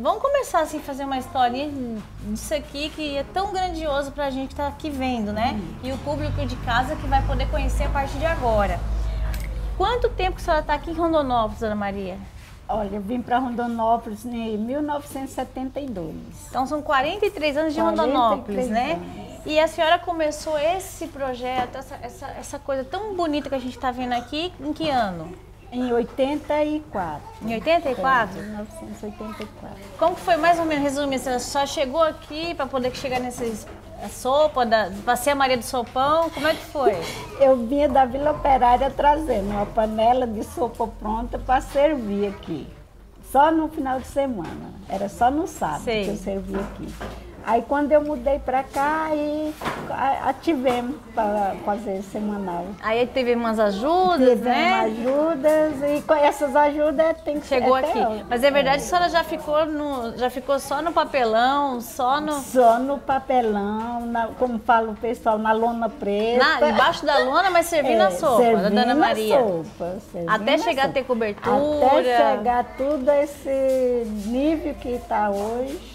vamos começar assim a fazer uma historinha disso aqui que é tão grandioso para a gente que está aqui vendo, né? E o público de casa que vai poder conhecer a partir de agora. Quanto tempo que a senhora está aqui em Rondonópolis, Dona Maria? Olha, eu vim para Rondonópolis em 1972. Então são 43 anos de Rondonópolis, né? Anos. E a senhora começou esse projeto, essa coisa tão bonita que a gente está vendo aqui, em que ano? Em 84. Em 84? 1984. Como que foi, mais ou menos, resumindo, você só chegou aqui para poder chegar nessas sopa, para ser a Maria do Sopão, como é que foi? Eu vinha da Vila Operária trazendo uma panela de sopa pronta para servir aqui. Só no final de semana. Era só no sábado que eu servia aqui. Aí quando eu mudei para cá, aí ativemos para fazer semanal. Aí teve umas ajudas, né? Ajudas, e com essas ajudas tem que chegou aqui. Mas é verdade que a senhora já ficou só no papelão, Só no papelão, como fala o pessoal, na lona preta. Embaixo da lona, mas servindo a sopa da Dona Maria. Até chegar a ter cobertura. Até chegar tudo a esse nível que está hoje.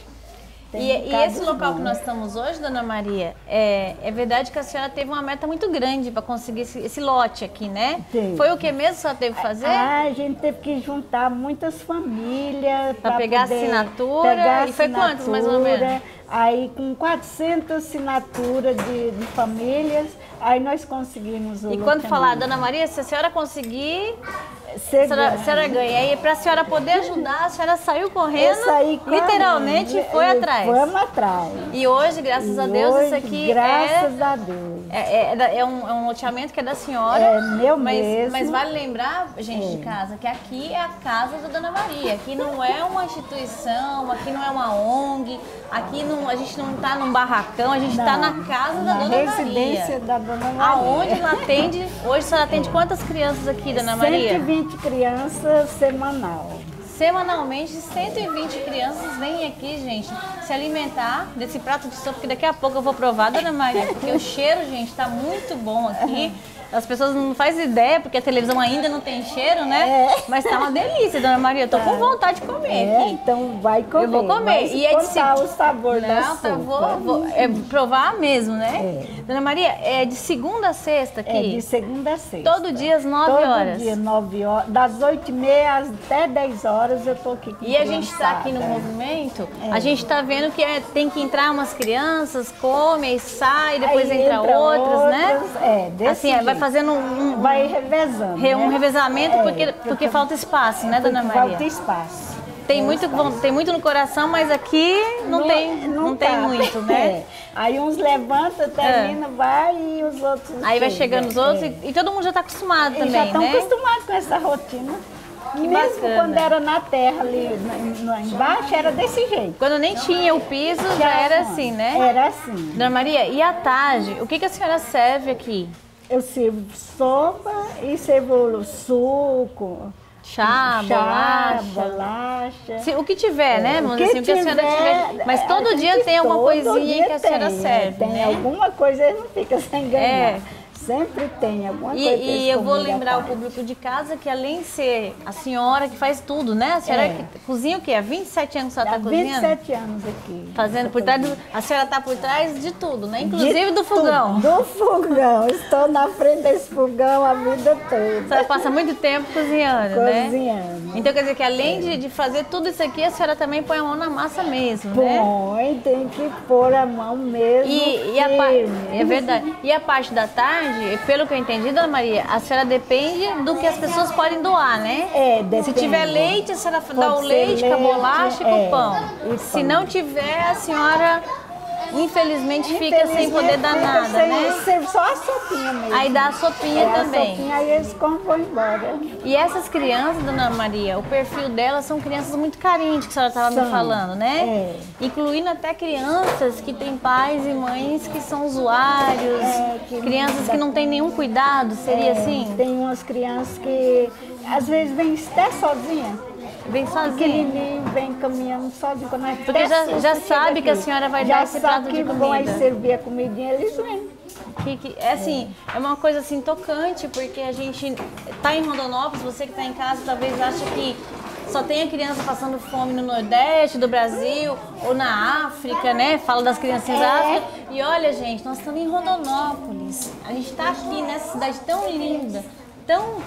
E esse local que nós estamos hoje, Dona Maria, é verdade que a senhora teve uma meta muito grande para conseguir esse lote aqui, né? Sim. Foi o que mesmo que a senhora teve que fazer? A gente teve que juntar muitas famílias para pegar assinatura. E foi quantas, mais ou menos? Aí com 400 assinaturas de famílias, aí nós conseguimos o lote. E quando falar, Dona Maria, se a senhora conseguir... A senhora ganha. E para a senhora poder ajudar, a senhora saiu correndo, literalmente foi atrás. Vamos atrás. E hoje, graças a Deus, isso aqui graças a Deus. É um loteamento que é da senhora. É meu mesmo. Mas vale lembrar, gente de casa, que aqui é a casa da Dona Maria. Aqui não é uma instituição, aqui não é uma ONG, aqui a gente não está num barracão, a gente está na casa da Dona Maria. Na residência da Dona Maria. Aonde ela atende, hoje a senhora atende quantas crianças aqui, Dona Maria? 120 crianças semanal. Semanalmente, 120 crianças vêm aqui, gente, se alimentar desse prato de sopa, que daqui a pouco eu vou provar, Dona Maria, porque o cheiro, gente, tá muito bom aqui. As pessoas não fazem ideia, porque a televisão ainda não tem cheiro, né? Mas tá uma delícia, Dona Maria. Eu tô com vontade de comer aqui. Então vai comer. Eu vou comer. E é de o sabor da sopa. Vou provar mesmo, né? Dona Maria, é de segunda a sexta aqui? É de segunda a sexta. Todo dia às 9 horas? Todo dia, 9 horas. Das 8h30 até 10 horas eu tô aqui com E a gente tá aqui no movimento, a gente tá vendo que tem que entrar umas crianças, come, sai, depois entra outras, né? Desse assim, vai fazendo vai revezando. Um revezamento, porque falta espaço, né, Dona Maria? Falta espaço. Tem muito no coração, mas aqui não tem muito, né? Aí uns levantam, termina, vai e os outros aí vai chegando os outros e todo mundo já está acostumado também, já estão né? acostumados com essa rotina. Que mesmo bacana. Quando era na terra ali embaixo, era desse jeito. Quando nem tinha o piso, já era assim, né? Era assim. Dona Maria, e à tarde, o que a senhora serve aqui? Eu sirvo sopa e servo suco, chá, bolacha. O que tiver, né? Vamos dizer assim, o que a senhora tiver. Mas todo dia tem alguma coisinha que a senhora serve, tem, né? Alguma coisa, não fica sem ganhar. Sempre tem alguma coisa. E eu vou lembrar o público de casa que, além de ser a senhora que faz tudo, né? A senhora que cozinha o quê? Há 27 anos que a senhora está cozinhando? 27 anos aqui. Fazendo por trás a senhora está por trás de tudo, né? Inclusive do fogão. Do fogão. Estou na frente desse fogão a vida toda. A senhora passa muito tempo cozinhando, né? Cozinhando. Então, quer dizer que além de fazer tudo isso aqui, a senhora também põe a mão na massa mesmo, né? Põe, tem que pôr a mão mesmo é verdade. E a parte da tarde, pelo que eu entendi, Dona Maria, a senhora depende do que as pessoas podem doar, né? Depende. Se tiver leite, a senhora dá o leite com a bolacha e com o pão. Se não tiver, a senhora... Infelizmente fica sem poder dar nada, né? Só a sopinha mesmo. Aí dá a sopinha também. A sopinha, aí eles vão embora. E essas crianças, Dona Maria, o perfil delas são crianças muito carentes, que a senhora estava me falando, né? Incluindo até crianças que têm pais e mães que são usuários, crianças que não têm nenhum cuidado, seria assim? Tem umas crianças que às vezes vêm até sozinha. Vem sozinho? Pequenininho, vem caminhando sozinho. Porque já sabe que a senhora vai dar esse prato de comida. Já sabe que vão servir a comidinha, eles vêm. É uma coisa assim tocante, porque a gente tá em Rondonópolis, você que está em casa talvez ache que só tem a criança passando fome no Nordeste do Brasil ou na África, né? Fala das crianças da África. E olha, gente, nós estamos em Rondonópolis. A gente está aqui nessa cidade tão linda,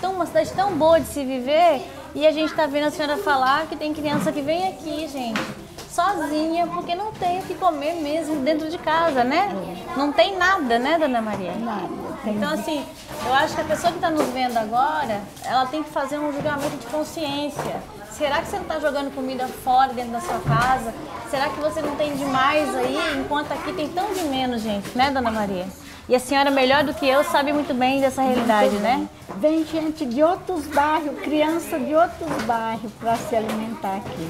uma cidade tão boa de se viver. E a gente tá vendo a senhora falar que tem criança que vem aqui, gente, sozinha, porque não tem o que comer mesmo dentro de casa, né? Não tem nada, né, Dona Maria? Nada. Então, assim, eu acho que a pessoa que está nos vendo agora, ela tem que fazer um julgamento de consciência. Será que você não está jogando comida fora dentro da sua casa? Será que você não tem demais aí, enquanto aqui tem tão de menos, gente, né, Dona Maria? E a senhora, melhor do que eu, sabe muito bem dessa realidade, né? Vem gente de outros bairros, criança de outros bairros para se alimentar aqui.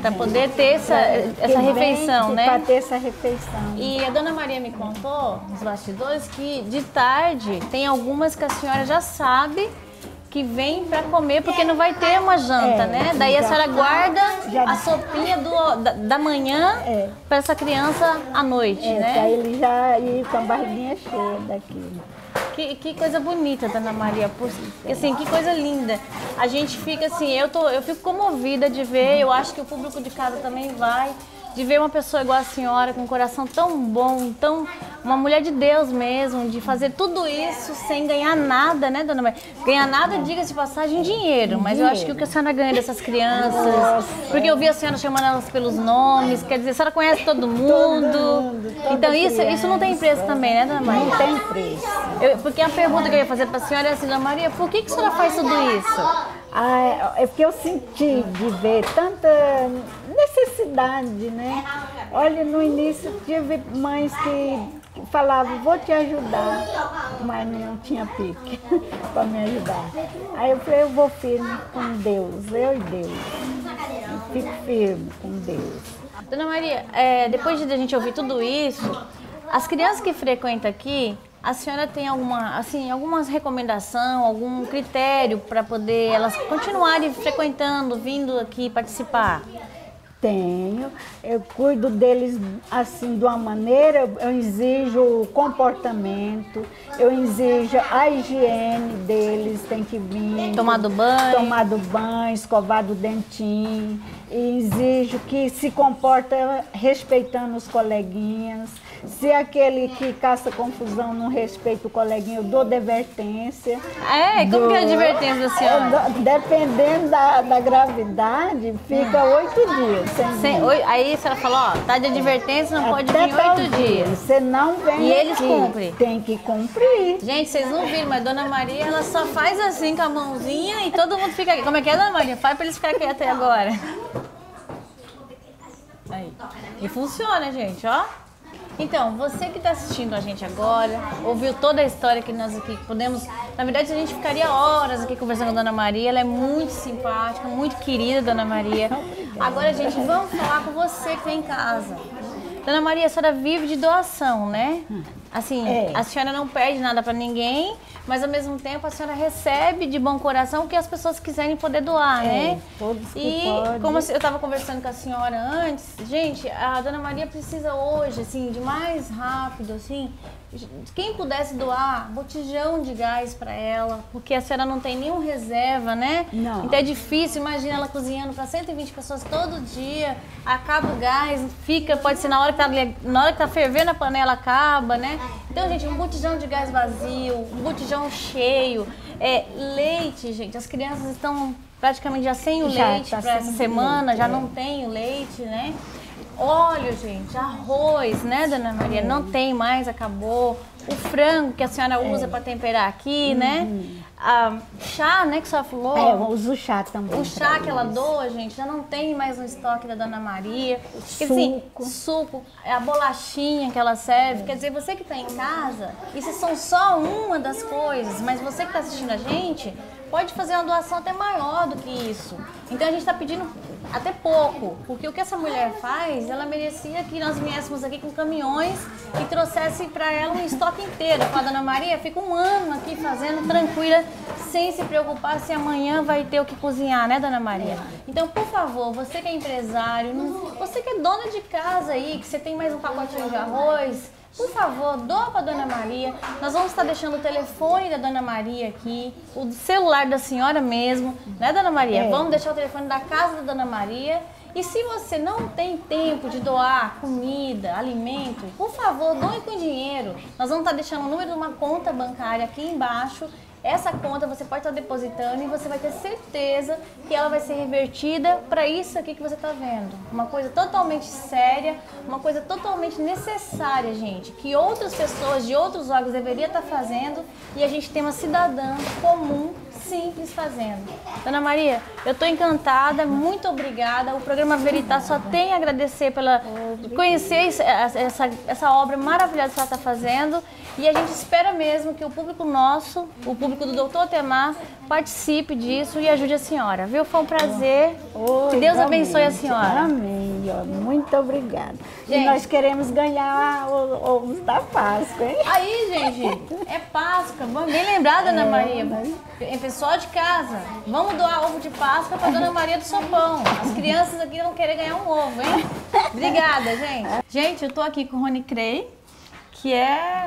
Para poder ter essa refeição, né? Para ter essa refeição. E a Dona Maria me contou, nos bastidores, que de tarde tem algumas que a senhora já sabe que vem para comer, porque não vai ter uma janta, né? Daí a senhora guarda a sopinha da manhã para essa criança à noite, né? Para ele já ir com a barriguinha cheia daqui. Que coisa bonita, Dona Maria, assim, que coisa linda. A gente fica assim, eu fico comovida de ver, eu acho que o público de casa também vai, de ver uma pessoa igual a senhora, com um coração tão bom, uma mulher de Deus mesmo, de fazer tudo isso sem ganhar nada, né, Dona Maria? Ganhar nada, diga-se de passagem, dinheiro, mas eu acho que o que a senhora ganha dessas crianças, porque eu vi a senhora chamando elas pelos nomes, quer dizer, a senhora conhece todo mundo. Então isso não tem preço também, né, Dona Maria? Não tem preço. Porque a pergunta que eu ia fazer para a senhora é assim, Dona Maria, por que a senhora faz tudo isso? É porque eu senti de ver tanta necessidade, né? Olha, no início tive mães que falavam, vou te ajudar, mas não tinha pique para me ajudar. Aí eu falei, eu vou firme com Deus, eu e Deus. Eu fico firme com Deus. Dona Maria, depois de a gente ouvir tudo isso, as crianças que frequentam aqui, a senhora tem alguma recomendação, algum critério para poder elas continuarem frequentando, vindo aqui participar? Tenho, eu cuido deles assim de uma maneira, eu exijo comportamento, eu exijo a higiene deles, tem que vir. Tomado banho, escovado o dentinho, e exijo que se comporta respeitando os coleguinhas. Se aquele que caça confusão não respeita o coleguinha, eu dou advertência. Como que é a advertência da senhora? Dependendo da gravidade, fica 8 dias. Aí a senhora falou, tá de advertência, não pode vir 8 dias. Você não vem e eles cumprem? Tem que cumprir. Gente, vocês não viram, mas Dona Maria, ela só faz assim com a mãozinha e todo mundo fica aqui. Como é que é, Dona Maria? Faz pra eles ficarem quietos aí agora. Aí. E funciona, gente, ó. Então, você que está assistindo a gente agora, ouviu toda a história que nós aqui podemos... Na verdade, a gente ficaria horas aqui conversando com a Dona Maria. Ela é muito simpática, muito querida, Dona Maria. Agora, gente, vamos falar com você que está em casa. Dona Maria, a senhora vive de doação, né? Assim, a senhora não pede nada para ninguém, mas ao mesmo tempo a senhora recebe de bom coração o que as pessoas quiserem poder doar, né? Todos que E podem. como eu estava conversando com a senhora antes, gente, a Dona Maria precisa hoje, assim, de mais rápido, assim, quem pudesse doar botijão de gás para ela, porque a senhora não tem nenhum reserva, né? Não. Então é difícil, imagina ela cozinhando para 120 pessoas todo dia, acaba o gás, pode ser na hora que tá fervendo a panela, acaba, né? Então, gente, um botijão de gás vazio, um botijão cheio, leite, gente, as crianças estão praticamente já sem o leite para essa semana, já não tem o leite, né? Óleo, gente, arroz, né, Dona Maria? Não tem mais, acabou. O frango que a senhora usa para temperar aqui, né? Chá, né, que a senhora falou? Eu uso chá também. O chá que ela doa, gente, já não tem mais no estoque da Dona Maria. Suco, a bolachinha que ela serve. Quer dizer, você que está em casa, isso são só uma das coisas, mas você que está assistindo a gente, pode fazer uma doação até maior do que isso. Então a gente está pedindo até pouco, porque o que essa mulher faz, ela merecia que nós viéssemos aqui com caminhões e trouxesse para ela um estoque inteiro. Com a Dona Maria, fica um ano aqui fazendo tranquila, sem se preocupar se amanhã vai ter o que cozinhar, né, Dona Maria? Então, por favor, você que é empresário, você que é dona de casa aí, que você tem mais um pacotinho de arroz, por favor, doa para a Dona Maria. Nós vamos estar deixando o telefone da Dona Maria aqui, o celular da senhora mesmo, né, Dona Maria? Vamos deixar o telefone da casa da Dona Maria. E se você não tem tempo de doar comida, alimento, por favor, doe com dinheiro. Nós vamos estar deixando o número de uma conta bancária aqui embaixo. essa conta você pode estar depositando e você vai ter certeza que ela vai ser revertida para isso aqui que você está vendo. Uma coisa totalmente séria, uma coisa totalmente necessária, gente, que outras pessoas de outros órgãos deveriam estar fazendo e a gente tem uma cidadã comum, simples fazendo. Dona Maria, eu estou encantada, muito obrigada. O programa Veritas só tem a agradecer pela conhecer essa obra maravilhosa que ela está fazendo e a gente espera mesmo que o público nosso, o público do Dr. Altemar, participe disso e ajude a senhora, viu? Foi um prazer. Que Deus abençoe a senhora. Amém. Muito obrigada. Gente, e nós queremos ganhar ovos da Páscoa, hein? Aí, gente, é Páscoa. Bem lembrado, Dona Maria. Pessoal de casa, vamos doar ovo de Páscoa para Dona Maria do Sopão. As crianças aqui vão querer ganhar um ovo, hein? Obrigada, gente. Gente, eu tô aqui com o Rony Crey, que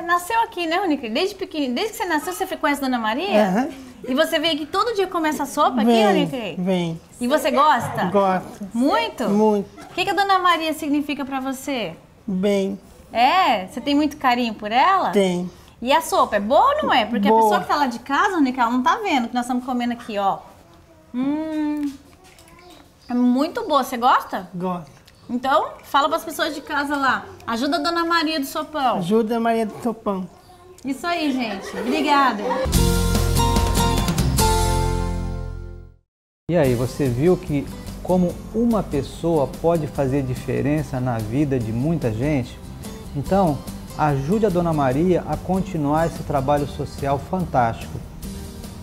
nasceu aqui, né, Rony Crey? Desde pequenininho, desde que você nasceu, você frequenta a Dona Maria? Uhum. E você vem aqui todo dia comer essa sopa aqui, Rony Crey? Vem. E você gosta? Gosto. Muito? Muito. O que a Dona Maria significa para você? Bem. É? Você tem muito carinho por ela? Tem. E a sopa é boa ou não é? Porque boa. A pessoa que tá lá de casa, Rony, ela não tá vendo o que nós estamos comendo aqui, ó. É muito boa. Você gosta? Gosto. Então, fala para as pessoas de casa lá. Ajuda a Dona Maria do Sopão. Ajuda a Maria do Sopão. Isso aí, gente. Obrigada. E aí, você viu que como uma pessoa pode fazer diferença na vida de muita gente? Então, ajude a Dona Maria a continuar esse trabalho social fantástico.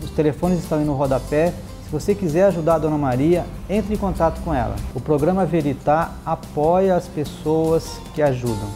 Os telefones estão aí no rodapé. Se você quiser ajudar a Dona Maria, entre em contato com ela. O programa Veritas apoia as pessoas que ajudam.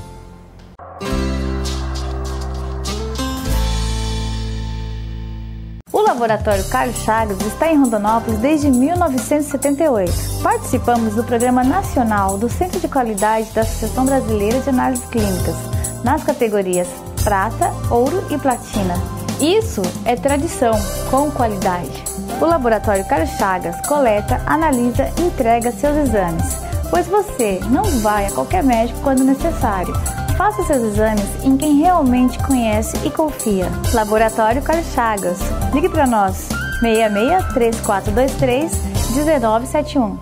O Laboratório Carlos Chagas está em Rondonópolis desde 1978. Participamos do Programa Nacional do Centro de Qualidade da Associação Brasileira de Análises Clínicas, nas categorias Prata, Ouro e Platina. Isso é tradição com qualidade. O Laboratório Carlos Chagas coleta, analisa e entrega seus exames, pois você não vai a qualquer médico quando necessário. Faça seus exames em quem realmente conhece e confia. Laboratório Carlos Chagas. Ligue para nós, 66-3423-1971.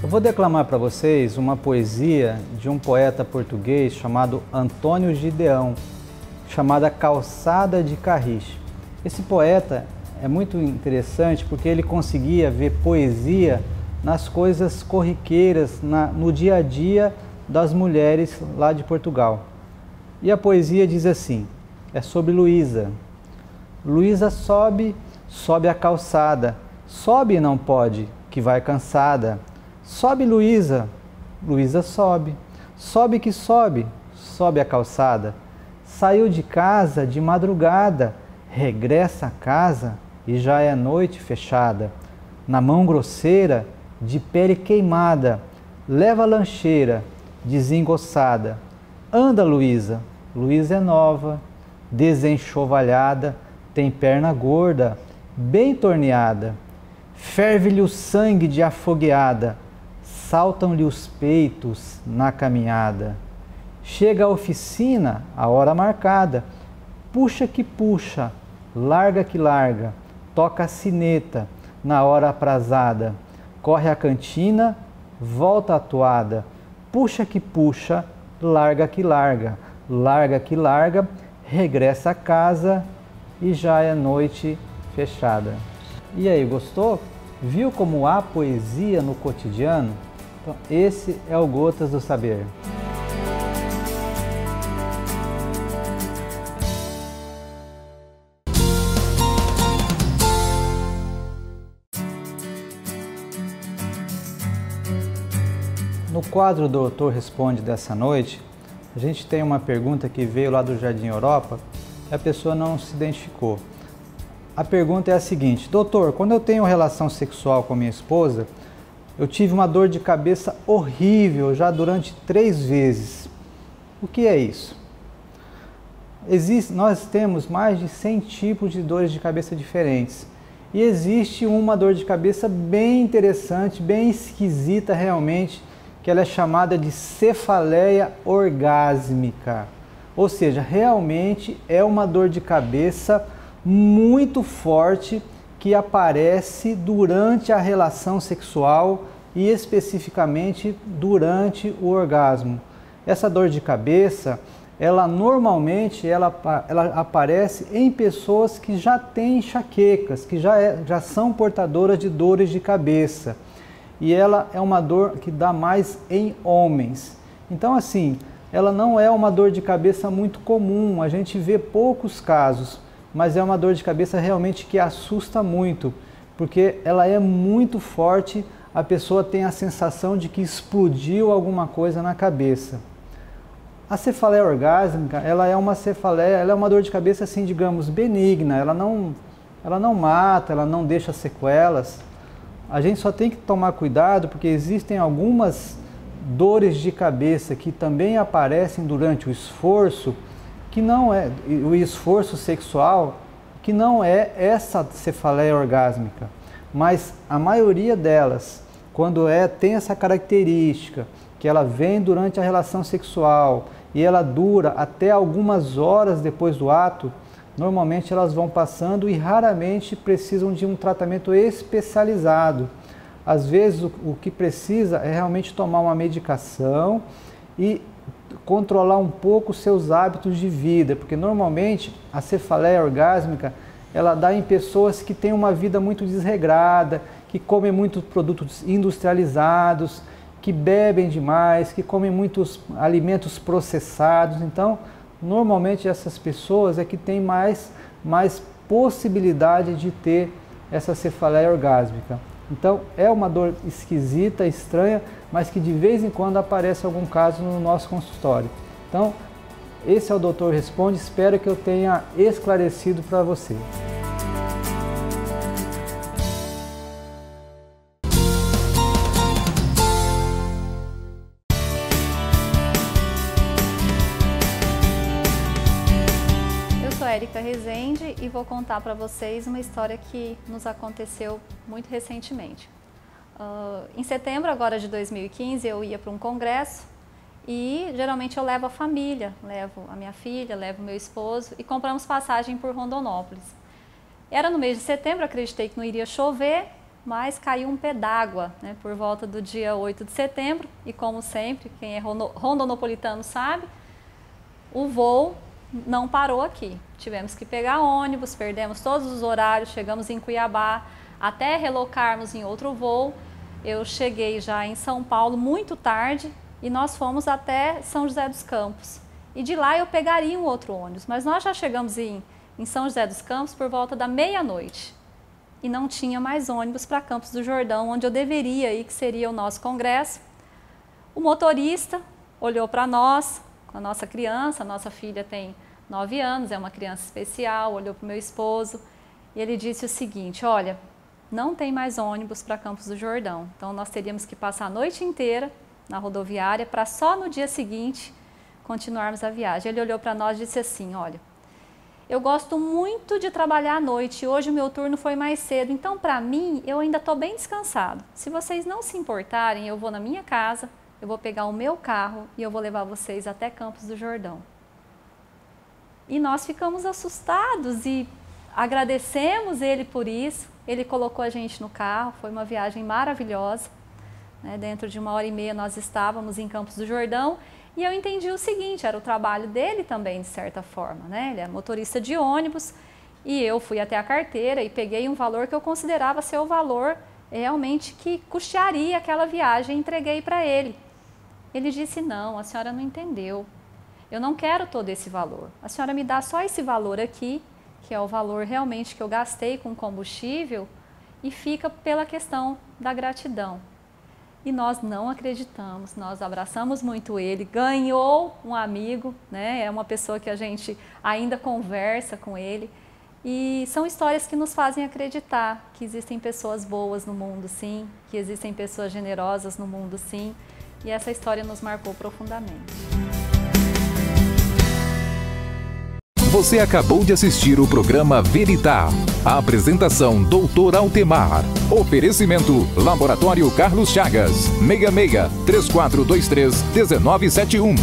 Eu vou declamar para vocês uma poesia de um poeta português chamado Antônio Gideão, chamada Calçada de Carriche. Esse poeta é muito interessante porque ele conseguia ver poesia nas coisas corriqueiras, no dia a dia das mulheres lá de Portugal. E a poesia diz assim, é sobre Luísa. Luísa sobe, sobe a calçada, sobe e não pode, que vai cansada. Sobe Luísa, Luísa sobe, sobe que sobe, sobe a calçada. Saiu de casa de madrugada, regressa a casa e já é noite fechada. Na mão grosseira, de pele queimada, leva a lancheira, desengoçada. Anda Luísa, Luísa é nova, desenxovalhada, tem perna gorda, bem torneada. Ferve-lhe o sangue de afogueada, saltam-lhe os peitos na caminhada. Chega à oficina, a hora marcada, puxa que puxa, larga que larga, toca a sineta na hora aprazada, corre à cantina, volta à toada, puxa que puxa, larga que larga, larga que larga, regressa a casa e já é noite fechada. E aí, gostou? Viu como há poesia no cotidiano? Então, esse é o Gotas do Saber. No quadro Doutor Responde dessa noite, a gente tem uma pergunta que veio lá do Jardim Europa e a pessoa não se identificou. A pergunta é a seguinte: doutor, quando eu tenho relação sexual com minha esposa, eu tive uma dor de cabeça horrível já durante 3 vezes. O que é isso? Nós temos mais de 100 tipos de dores de cabeça diferentes. E existe uma dor de cabeça bem interessante, bem esquisita realmente, que ela é chamada de cefaleia orgásmica. Ou seja, realmente é uma dor de cabeça muito forte que aparece durante a relação sexual e especificamente durante o orgasmo. Essa dor de cabeça, ela normalmente ela aparece em pessoas que já têm enxaquecas, que já são portadoras de dores de cabeça. E ela é uma dor que dá mais em homens. Então, assim, ela não é uma dor de cabeça muito comum, a gente vê poucos casos, mas é uma dor de cabeça realmente que assusta muito, porque ela é muito forte, a pessoa tem a sensação de que explodiu alguma coisa na cabeça. A cefaleia orgásmica, ela é uma cefaleia, ela é uma dor de cabeça assim, digamos, benigna, ela não mata, ela não deixa sequelas. A gente só tem que tomar cuidado porque existem algumas dores de cabeça que também aparecem durante o esforço, que não é o esforço sexual, que não é essa cefaleia orgásmica, mas a maioria delas, quando tem essa característica, que ela vem durante a relação sexual e ela dura até algumas horas depois do ato, normalmente elas vão passando e raramente precisam de um tratamento especializado. Às vezes o que precisa é realmente tomar uma medicação e controlar um pouco os seus hábitos de vida, porque normalmente a cefaleia orgásmica ela dá em pessoas que têm uma vida muito desregrada, que comem muitos produtos industrializados, que bebem demais, que comem muitos alimentos processados. Então, normalmente essas pessoas é que têm mais possibilidade de ter essa cefaleia orgásmica. Então, é uma dor esquisita, estranha, mas que de vez em quando aparece algum caso no nosso consultório. Então, esse é o Doutor Responde, espero que eu tenha esclarecido para você. Érica Rezende e vou contar para vocês uma história que nos aconteceu muito recentemente. Em setembro agora de 2015 eu ia para um congresso e geralmente eu levo a família, levo a minha filha, levo o meu esposo e compramos passagem por Rondonópolis. Era no mês de setembro, acreditei que não iria chover, mas caiu um pé d'água, né, por volta do dia 8 de setembro e como sempre, quem é rondonopolitano sabe, o voo não parou aqui. Tivemos que pegar ônibus, perdemos todos os horários, chegamos em Cuiabá, até relocarmos em outro voo. Eu cheguei já em São Paulo muito tarde e nós fomos até São José dos Campos. E de lá eu pegaria um outro ônibus, mas nós já chegamos em São José dos Campos por volta da meia-noite. E não tinha mais ônibus para Campos do Jordão, onde eu deveria ir, que seria o nosso congresso. O motorista olhou para nós, com a nossa criança, a nossa filha tem 9 anos, é uma criança especial, olhou para o meu esposo e ele disse o seguinte: olha, não tem mais ônibus para Campos do Jordão, então nós teríamos que passar a noite inteira na rodoviária para só no dia seguinte continuarmos a viagem. Ele olhou para nós e disse assim: olha, eu gosto muito de trabalhar à noite, hoje o meu turno foi mais cedo, então para mim eu ainda estou bem descansado. Se vocês não se importarem, eu vou na minha casa, eu vou pegar o meu carro e eu vou levar vocês até Campos do Jordão. E nós ficamos assustados e agradecemos ele por isso. Ele colocou a gente no carro, foi uma viagem maravilhosa. Né? Dentro de 1h30 nós estávamos em Campos do Jordão e eu entendi o seguinte, era o trabalho dele também, de certa forma. Né? Ele é motorista de ônibus e eu fui até a carteira e peguei um valor que eu considerava ser o valor realmente que custearia aquela viagem e entreguei para ele. Ele disse: não, a senhora não entendeu. Eu não quero todo esse valor. A senhora me dá só esse valor aqui, que é o valor realmente que eu gastei com combustível, e fica pela questão da gratidão. E nós não acreditamos, nós abraçamos muito ele, ganhou um amigo, né? É uma pessoa que a gente ainda conversa com ele. E são histórias que nos fazem acreditar que existem pessoas boas no mundo, sim, que existem pessoas generosas no mundo, sim. E essa história nos marcou profundamente. Você acabou de assistir o programa Veritá. A apresentação Dr. Altemar. Oferecimento Laboratório Carlos Chagas. 66 3423 1971.